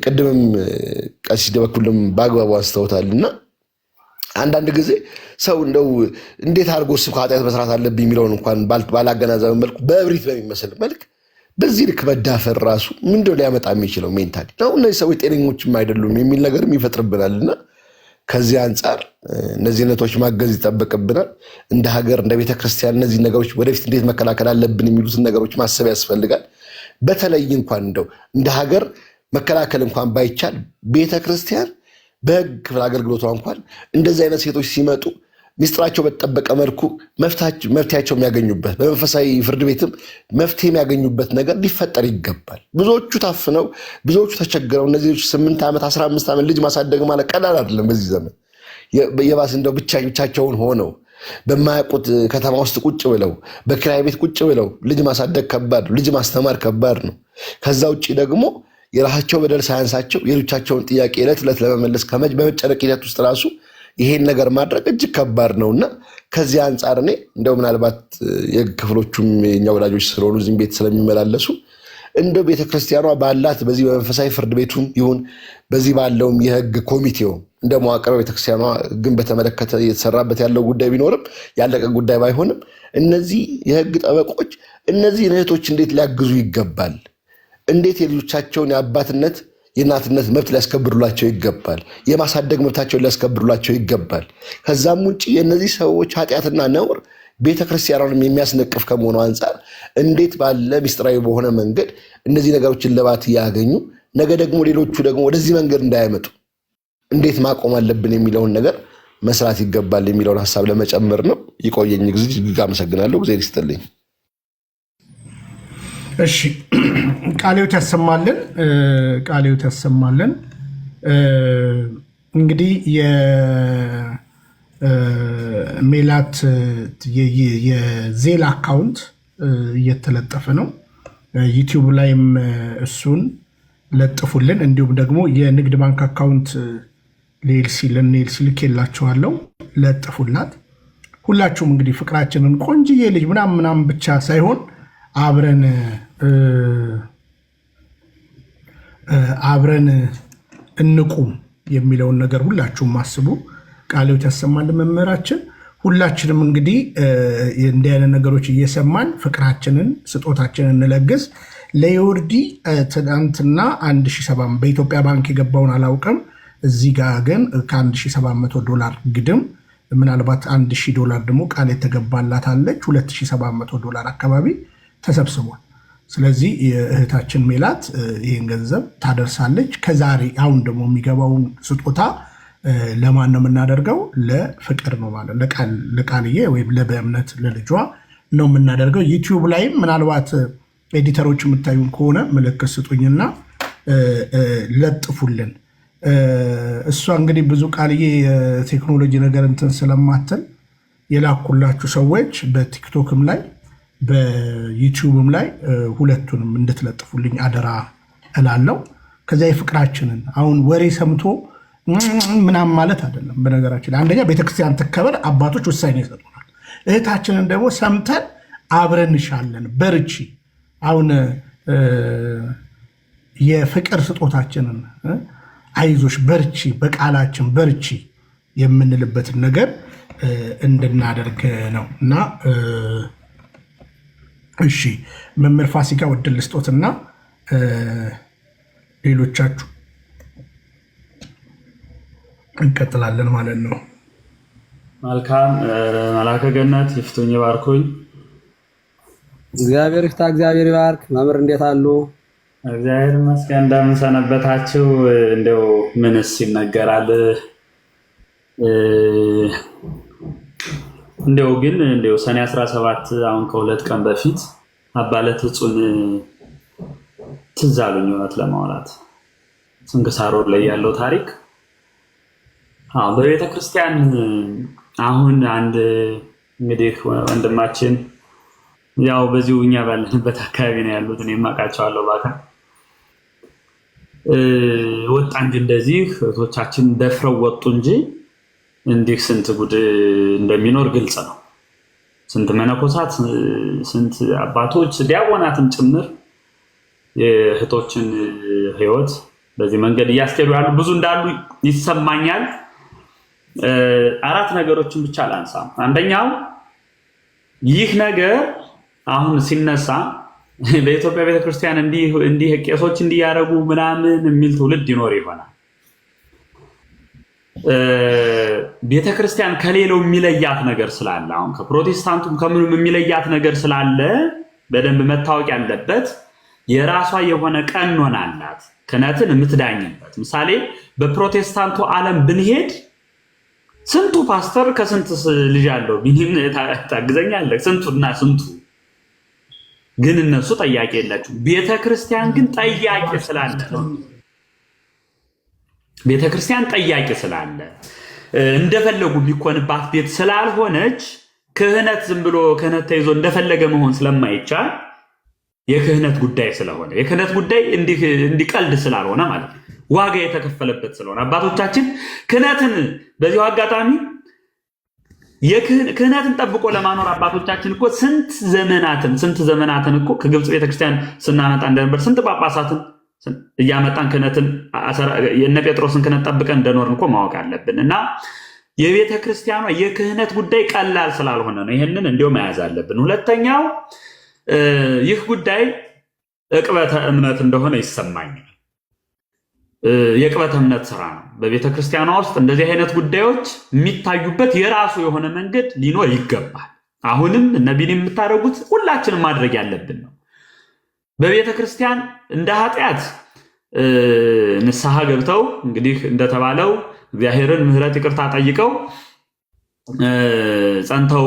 ቅድምም ቀሲስ ደበኩልም በአግባቡ አንስተውታልና አንዳንድ ጊዜ ሰው እንደው እንዴት አድርጎ እሱ ኃጢአት መስራት አለብኝ የሚለውን እንኳን ባላገናዘበ መልኩ በእብሪት በሚመስል መልክ በዚህ ልክ መዳፈር ራሱ ምንድነው ሊያመጣ የሚችለው ሜንታሊ ነው። እነዚህ ሰዎች ጤነኞችም አይደሉም የሚል ነገርም ይፈጥርብናልና ከዚህ አንጻር እነዚህ ነቶች ማገዝ ይጠበቅብናል። እንደ ሀገር እንደ ቤተክርስቲያን እነዚህ ነገሮች ወደፊት እንዴት መከላከል አለብን የሚሉትን ነገሮች ማሰብ ያስፈልጋል። በተለይ እንኳን እንደው እንደ ሀገር መከላከል እንኳን ባይቻል ቤተክርስቲያን በህግ ክፍል አገልግሎቷ እንኳን እንደዚህ አይነት ሴቶች ሲመጡ ሚስጥራቸው በተጠበቀ መልኩ መፍትሄያቸው የሚያገኙበት በመንፈሳዊ ፍርድ ቤትም መፍትሄ የሚያገኙበት ነገር ሊፈጠር ይገባል። ብዙዎቹ ታፍነው ብዙዎቹ ተቸግረው እነዚህ 8 ዓመት 15 ዓመት ልጅ ማሳደግ ማለት ቀላል አይደለም። በዚህ ዘመን የባስ እንደው ብቻቸውን ሆነው በማያውቁት ከተማ ውስጥ ቁጭ ብለው በኪራይ ቤት ቁጭ ብለው ልጅ ማሳደግ ከባድ ነው። ልጅ ማስተማር ከባድ ነው። ከዛ ውጭ ደግሞ የራሳቸው በደል ሳያንሳቸው የልጆቻቸውን ጥያቄ ዕለት ዕለት ለመመለስ በመጨነቅ ሂደት ውስጥ ራሱ ይሄን ነገር ማድረግ እጅግ ከባድ ነውና ከዚህ አንጻር እኔ እንደው ምናልባት የህግ ክፍሎቹም የኛ ወላጆች ስለሆኑ እዚህም ቤት ስለሚመላለሱ እንደው ቤተክርስቲያኗ ባላት በዚህ በመንፈሳዊ ፍርድ ቤቱም ይሁን በዚህ ባለውም የህግ ኮሚቴው እንደ መዋቅር ቤተክርስቲያኗ ግን በተመለከተ የተሰራበት ያለው ጉዳይ ቢኖርም ያለቀ ጉዳይ ባይሆንም እነዚህ የህግ ጠበቆች እነዚህ እህቶች እንዴት ሊያግዙ ይገባል? እንዴት የልጆቻቸውን የአባትነት የእናትነት መብት ሊያስከብሩላቸው ይገባል። የማሳደግ መብታቸውን ሊያስከብሩላቸው ይገባል። ከዛም ውጭ የእነዚህ ሰዎች ኃጢአትና ነውር ቤተክርስቲያኗንም የሚያስነቅፍ ከመሆኑ አንጻር እንዴት ባለ ሚስጥራዊ በሆነ መንገድ እነዚህ ነገሮችን ልባት እያገኙ ነገ ደግሞ ሌሎቹ ደግሞ ወደዚህ መንገድ እንዳያመጡ እንዴት ማቆም አለብን የሚለውን ነገር መስራት ይገባል የሚለውን ሀሳብ ለመጨመር ነው። ይቆየኝ ጊዜ እጅግ አመሰግናለሁ። እግዚአብሔር ይስጥልኝ። እሺ ቃልዮት ያሰማልን፣ ቃልዮት ያሰማልን። እንግዲህ የሜላት የዜላ አካውንት እየተለጠፈ ነው። ዩቲዩብ ላይም እሱን ለጥፉልን። እንዲሁም ደግሞ የንግድ ባንክ አካውንት ለኤልሲ ልኬላችኋለሁ፣ ለጥፉላት። ሁላችሁም እንግዲህ ፍቅራችንን ቆንጅዬ ልጅ ምናምን ብቻ ሳይሆን አብረን እንቁም የሚለውን ነገር ሁላችሁም አስቡ። ቃልዮት ያሰማልን መምህራችን። ሁላችንም እንግዲህ እንዲህ አይነት ነገሮች እየሰማን ፍቅራችንን ስጦታችንን እንለግስ። ለዮርዲ ትናንትና 1700 በኢትዮጵያ ባንክ የገባውን አላውቅም። እዚህ ጋር ግን ከ$1700 ግድም ምናልባት $1000 ደግሞ ቃል የተገባላት አለች። $2700 አካባቢ ተሰብስቧል። ስለዚህ የእህታችን ሜላት ይህን ገንዘብ ታደርሳለች። ከዛሬ አሁን ደግሞ የሚገባውን ስጦታ ለማን ነው የምናደርገው? ለፍቅር ነው ማለት ለቃልዬ ወይም ለበእምነት ለልጇ ነው የምናደርገው። ዩቲዩብ ላይም ምናልባት ኤዲተሮች የምታዩን ከሆነ ምልክት ስጡኝና ለጥፉልን። እሷ እንግዲህ ብዙ ቃልዬ የቴክኖሎጂ ነገር እንትን ስለማትል የላኩላችሁ ሰዎች በቲክቶክም ላይ በዩቲዩብም ላይ ሁለቱንም እንድትለጥፉልኝ አደራ እላለሁ። ከዚያ የፍቅራችንን አሁን ወሬ ሰምቶ ምናምን ማለት አይደለም። በነገራችን አንደኛ ቤተክርስቲያን ትከበር፣ አባቶች ውሳኔ ይሰጡናል። እህታችንን ደግሞ ሰምተን አብረን እንሻለን። በርቺ። አሁን የፍቅር ስጦታችንን አይዞሽ በርቺ፣ በቃላችን በርቺ የምንልበትን ነገር እንድናደርግ ነው እና እሺ መምህር ፋሲካ ወድል ልስጦትና ሌሎቻችሁ እንቀጥላለን ማለት ነው። መልካም መላከ ገነት ይፍቱኝ ይባርኩኝ። እግዚአብሔር ይፍታ፣ እግዚአብሔር ይባርክ። መምህር እንዴት አሉ? እግዚአብሔር ይመስገን። እንደምን ሰነበታችሁ? እንደው ምንስ ይነገራል? እንደው ግን እንደው ሰኔ 17 አሁን ከሁለት ቀን በፊት አባለት እጹን ትዝ አሉኝ እውነት ለማውራት ስንክሳር ላይ ያለው ታሪክ በቤተ ክርስቲያን አሁን አንድ እንግዲህ ወንድማችን ያው በዚሁ እኛ ባለንበት አካባቢ ነው ያሉት፣ እኔም አውቃቸዋለሁ በአካል ወጣ እንጂ እንደዚህ እህቶቻችን ደፍረው ወጡ እንጂ እንዲህ ስንት ጉድ እንደሚኖር ግልጽ ነው። ስንት መነኮሳት፣ ስንት አባቶች፣ ዲያቆናትም ጭምር የእህቶችን ሕይወት በዚህ መንገድ እያስኬዱ ያሉ ብዙ እንዳሉ ይሰማኛል። አራት ነገሮችን ብቻ ላንሳም። አንደኛው ይህ ነገር አሁን ሲነሳ በኢትዮጵያ ቤተክርስቲያን እንዲህ ቄሶች እንዲያረጉ ምናምን የሚል ትውልድ ይኖር ይሆናል። ቤተክርስቲያን ከሌላው የሚለያት ነገር ስላለ አሁን ከፕሮቴስታንቱም ከምንም የሚለያት ነገር ስላለ በደንብ መታወቅ ያለበት የራሷ የሆነ ቀኖና አላት፣ ክህነትን የምትዳኝበት። ምሳሌ በፕሮቴስታንቱ ዓለም ብንሄድ ስንቱ ፓስተር ከስንት ልጅ አለው ቢኒም ታግዘኛለህ፣ ስንቱና ስንቱ ግን እነሱ ጠያቂ የላቸው። ቤተክርስቲያን ግን ጠያቂ ስላለ ነው። ቤተክርስቲያን ጠያቂ ስላለ እንደፈለጉ የሚኮንባት ቤት ስላልሆነች ክህነት ዝም ብሎ ክህነት ተይዞ እንደፈለገ መሆን ስለማይቻል የክህነት ጉዳይ ስለሆነ የክህነት ጉዳይ እንዲቀልድ ስላልሆነ ማለት ነው፣ ዋጋ የተከፈለበት ስለሆነ አባቶቻችን ክህነትን በዚሁ አጋጣሚ ክህነትን ጠብቆ ለማኖር አባቶቻችን እኮ ስንት ዘመናትን እኮ ከግብፅ ቤተክርስቲያን ስናመጣ እንደነበር ስንት ጳጳሳትን እያመጣን ክህነትን የእነ ጴጥሮስን ክህነት ጠብቀን እንደኖርን እኮ ማወቅ አለብን። እና የቤተ ክርስቲያኗ የክህነት ጉዳይ ቀላል ስላልሆነ ነው። ይህንን እንዲያው መያዝ አለብን። ሁለተኛው ይህ ጉዳይ ዕቅበተ እምነት እንደሆነ ይሰማኛል። የዕቅበተ እምነት ስራ ነው። በቤተ ክርስቲያኗ ውስጥ እንደዚህ አይነት ጉዳዮች የሚታዩበት የራሱ የሆነ መንገድ ሊኖር ይገባል። አሁንም እነ ቢኒ የምታደርጉት ሁላችንም ማድረግ ያለብን ነው። በቤተ ክርስቲያን እንደ ኃጢአት ንስሐ ገብተው እንግዲህ እንደተባለው እግዚአብሔርን ምሕረት ይቅርታ ጠይቀው ጸንተው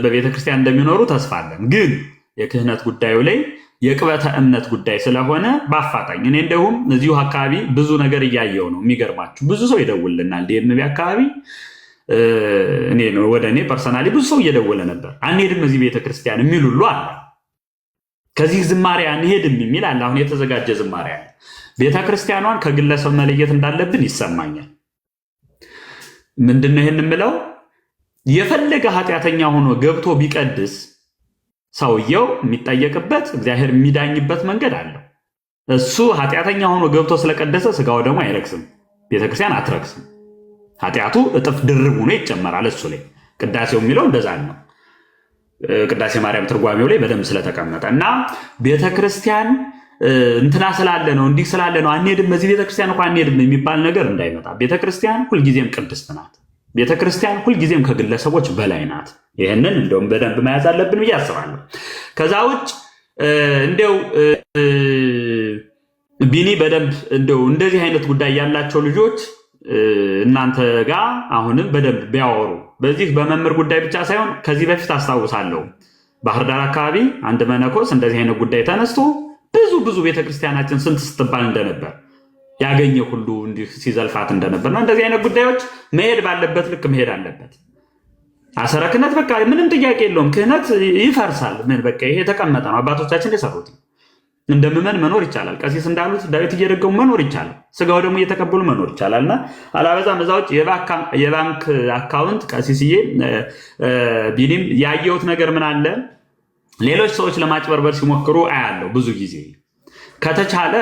በቤተ ክርስቲያን እንደሚኖሩ ተስፋ አለን። ግን የክህነት ጉዳዩ ላይ የዕቅበተ እምነት ጉዳይ ስለሆነ በአፋጣኝ እኔ እንደውም እዚሁ አካባቢ ብዙ ነገር እያየው ነው። የሚገርማችሁ ብዙ ሰው ይደውልናል። ዲኤምቢ አካባቢ ወደ እኔ ፐርሰናሊ ብዙ ሰው እየደወለ ነበር። አንሄድም እዚህ ቤተክርስቲያን የሚል ሁሉ አለ። ከዚህ ዝማሬ አንሄድም የሚል አለ። አሁን የተዘጋጀ ዝማሬ አለ። ቤተክርስቲያኗን ከግለሰብ መለየት እንዳለብን ይሰማኛል። ምንድነው ይሄን የምለው? የፈለገ ኃጢአተኛ ሆኖ ገብቶ ቢቀድስ ሰውየው የሚጠየቅበት እግዚአብሔር የሚዳኝበት መንገድ አለው። እሱ ኃጢአተኛ ሆኖ ገብቶ ስለቀደሰ ስጋው ደግሞ አይረክስም፣ ቤተክርስቲያን አትረክስም። ኃጢአቱ እጥፍ ድርብ ሆኖ ይጨመራል እሱ ላይ። ቅዳሴው የሚለው እንደዛ ነው። ቅዳሴ ማርያም ትርጓሜው ላይ በደንብ ስለተቀመጠ እና ቤተክርስቲያን እንትና ስላለ ነው እንዲህ ስላለ ነው አንሄድም በዚህ ቤተክርስቲያን እንኳን አንሄድም የሚባል ነገር እንዳይመጣ። ቤተክርስቲያን ሁልጊዜም ቅድስት ናት። ቤተክርስቲያን ሁልጊዜም ከግለሰቦች በላይ ናት። ይህንን እንደውም በደንብ መያዝ አለብን ብዬ አስባለሁ። ከዛ ውጭ እንደው ቢኒ በደንብ እንደው እንደዚህ አይነት ጉዳይ ያላቸው ልጆች እናንተ ጋር አሁንም በደንብ ቢያወሩ፣ በዚህ በመምህር ጉዳይ ብቻ ሳይሆን ከዚህ በፊት አስታውሳለሁ ባህር ዳር አካባቢ አንድ መነኮስ እንደዚህ አይነት ጉዳይ ተነስቶ ብዙ ቤተክርስቲያናችን ስንት ስትባል እንደነበር ያገኘ ሁሉ እንዲህ ሲዘልፋት እንደነበር ነው። እንደዚህ አይነት ጉዳዮች መሄድ ባለበት ልክ መሄድ አለበት። አሰረ ክህነት በቃ ምንም ጥያቄ የለውም። ክህነት ይፈርሳል። ምን በቃ ይሄ የተቀመጠ ነው። አባቶቻችን የሰሩት እንደምመን መኖር ይቻላል። ቀሲስ እንዳሉት ዳዊት እየደገሙ መኖር ይቻላል። ስጋው ደግሞ እየተቀበሉ መኖር ይቻላል። እና አላበዛም። እዛ ውጭ የባንክ አካውንት ቀሲስዬ ቢኒም ያየሁት ነገር ምን አለ፣ ሌሎች ሰዎች ለማጭበርበር ሲሞክሩ አያለው ብዙ ጊዜ። ከተቻለ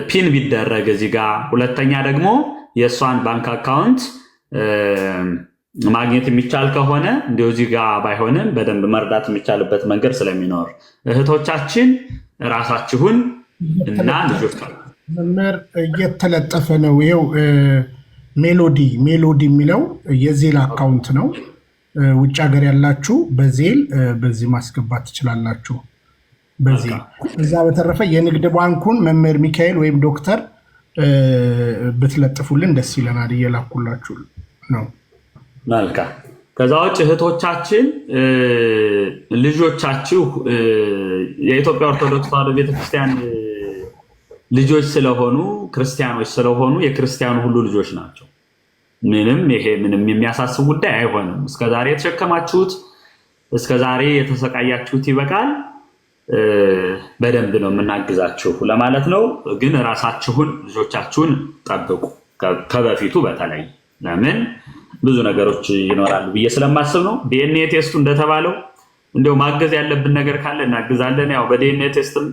ፒን ቢደረግ እዚህ ጋር፣ ሁለተኛ ደግሞ የእሷን ባንክ አካውንት ማግኘት የሚቻል ከሆነ እንዲሁ እዚህ ጋር ባይሆንም በደንብ መርዳት የሚቻልበት መንገድ ስለሚኖር እህቶቻችን ራሳችሁን እና ልጆች መምህር እየተለጠፈ ነው። ይኸው ሜሎዲ የሚለው የዜል አካውንት ነው። ውጭ ሀገር ያላችሁ በዜል በዚህ ማስገባት ትችላላችሁ። በዜል እዛ በተረፈ የንግድ ባንኩን መምህር ሚካኤል ወይም ዶክተር ብትለጥፉልን ደስ ይለናል። እየላኩላችሁ ነው። መልካም። ከዛ ውጭ እህቶቻችን ልጆቻችሁ የኢትዮጵያ ኦርቶዶክስ ተዋሕዶ ቤተክርስቲያን ልጆች ስለሆኑ ክርስቲያኖች ስለሆኑ የክርስቲያኑ ሁሉ ልጆች ናቸው። ምንም የሚያሳስብ ጉዳይ አይሆንም። እስከዛሬ የተሸከማችሁት እስከዛሬ የተሰቃያችሁት ይበቃል። በደንብ ነው የምናግዛችሁ ለማለት ነው። ግን ራሳችሁን ልጆቻችሁን ጠብቁ፣ ከበፊቱ በተለይ ለምን ብዙ ነገሮች ይኖራሉ ብዬ ስለማስብ ነው። ዲኤንኤ ቴስቱ እንደተባለው እንዲያው ማገዝ ያለብን ነገር ካለ እናግዛለን። ያው በዲኤንኤ ቴስትም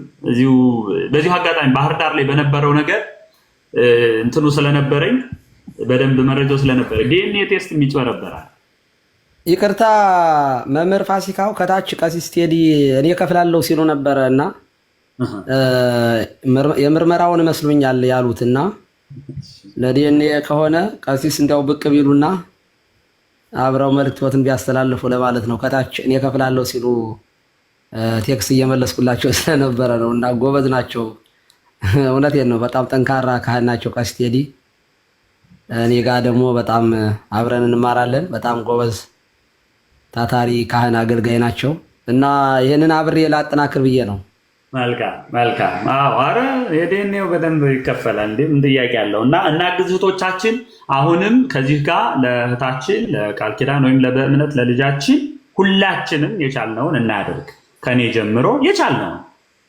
በዚሁ አጋጣሚ ባህር ዳር ላይ በነበረው ነገር እንትኑ ስለነበረኝ በደንብ መረጃው ስለነበረ ዲኤንኤ ቴስት ይጭበረበራል። ይቅርታ መምህር ፋሲካው ከታች ቀሲስ ቴዲ እኔ ከፍላለሁ ሲሉ ነበረ እና የምርመራውን መስሎኛል ያሉትና ለዲኤንኤ ከሆነ ቀሲስ እንዲያው ብቅ ቢሉና አብረው መልክቶትን ቢያስተላልፉ ለማለት ነው። ከታች እኔ ከፍላለሁ ሲሉ ቴክስት እየመለስኩላቸው ስለነበረ ነው። እና ጎበዝ ናቸው። እውነቴን ነው። በጣም ጠንካራ ካህን ናቸው ቀሲስ ቴዲ። እኔ ጋር ደግሞ በጣም አብረን እንማራለን። በጣም ጎበዝ ታታሪ ካህን አገልጋይ ናቸው እና ይህንን አብሬ ላጠናክር ብዬ ነው። መልካም። ኧረ የዲኤንኤው በደንብ ይከፈላል። ምን ጥያቄ አለው? እና እናግዝ እህቶቻችን። አሁንም ከዚህ ጋር ለእህታችን ለቃል ኪዳን ወይም በእምነት ለልጃችን ሁላችንም የቻልነውን እናድርግ። ከኔ ጀምሮ የቻልነውን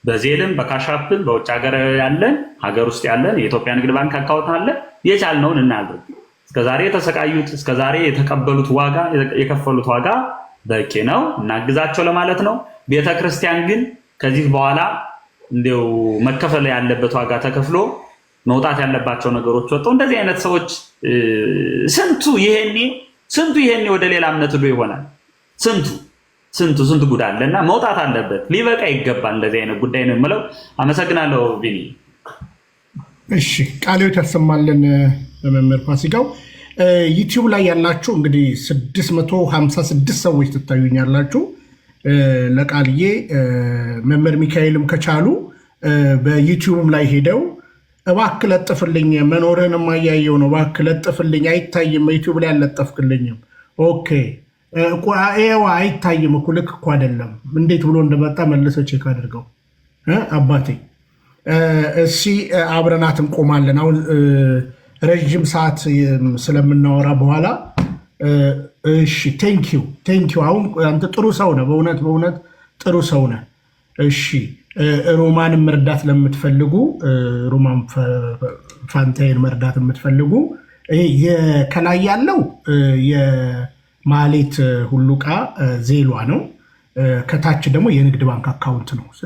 በዜልም በካሻፕም በውጭ ሀገር ያለን ሀገር ውስጥ ያለን የኢትዮጵያ ንግድ ባንክ አካውንት አለ። የቻልነውን እናድርግ። እስከዛሬ የተሰቃዩት እስከዛሬ የተቀበሉት ዋጋ የከፈሉት ዋጋ በቂ ነው፣ እናግዛቸው ለማለት ነው። ቤተክርስቲያን ግን ከዚህ በኋላ እንዲው መከፈል ያለበት ዋጋ ተከፍሎ መውጣት ያለባቸው ነገሮች ወጥተው እንደዚህ አይነት ሰዎች ስንቱ ይሄኔ ወደ ሌላ እምነት ሄዶ ይሆናል። ስንቱ ጉዳይ አለና መውጣት አለበት። ሊበቃ ይገባል። እንደዚህ አይነት ጉዳይ ነው የምለው። አመሰግናለሁ ቢኒ። እሺ ቃልዮት ያሰማልን መምህር ፋሲካው። ዩቲዩብ ላይ ያላችሁ እንግዲህ 656 ሰዎች ትታዩኛላችሁ። ለቃልዬ መምህር ሚካኤልም ከቻሉ በዩቲዩብም ላይ ሄደው እባክህ ለጥፍልኝ፣ መኖርህን የማያየው ነው፣ እባክህ ለጥፍልኝ፣ አይታይም፣ ዩቲዩብ ላይ አልለጠፍክልኝም። ኦኬ ይኸው አይታይም እኮ ልክ እኮ አይደለም። እንዴት ብሎ እንደመጣ መልሰው ቼክ አድርገው አባቴ። እሺ አብረናት እንቆማለን። አሁን ረዥም ሰዓት ስለምናወራ በኋላ እሺ ቴንኪው። አሁን አንተ ጥሩ ሰው ነህ፣ በእውነት ጥሩ ሰው ነህ። እሺ ሮማንን መርዳት ለምትፈልጉ ሮማን ፋንታዬን መርዳት የምትፈልጉ ከላይ ያለው የማሌት ሁሉ ዕቃ ዜሏ ነው። ከታች ደግሞ የንግድ ባንክ አካውንት ነው።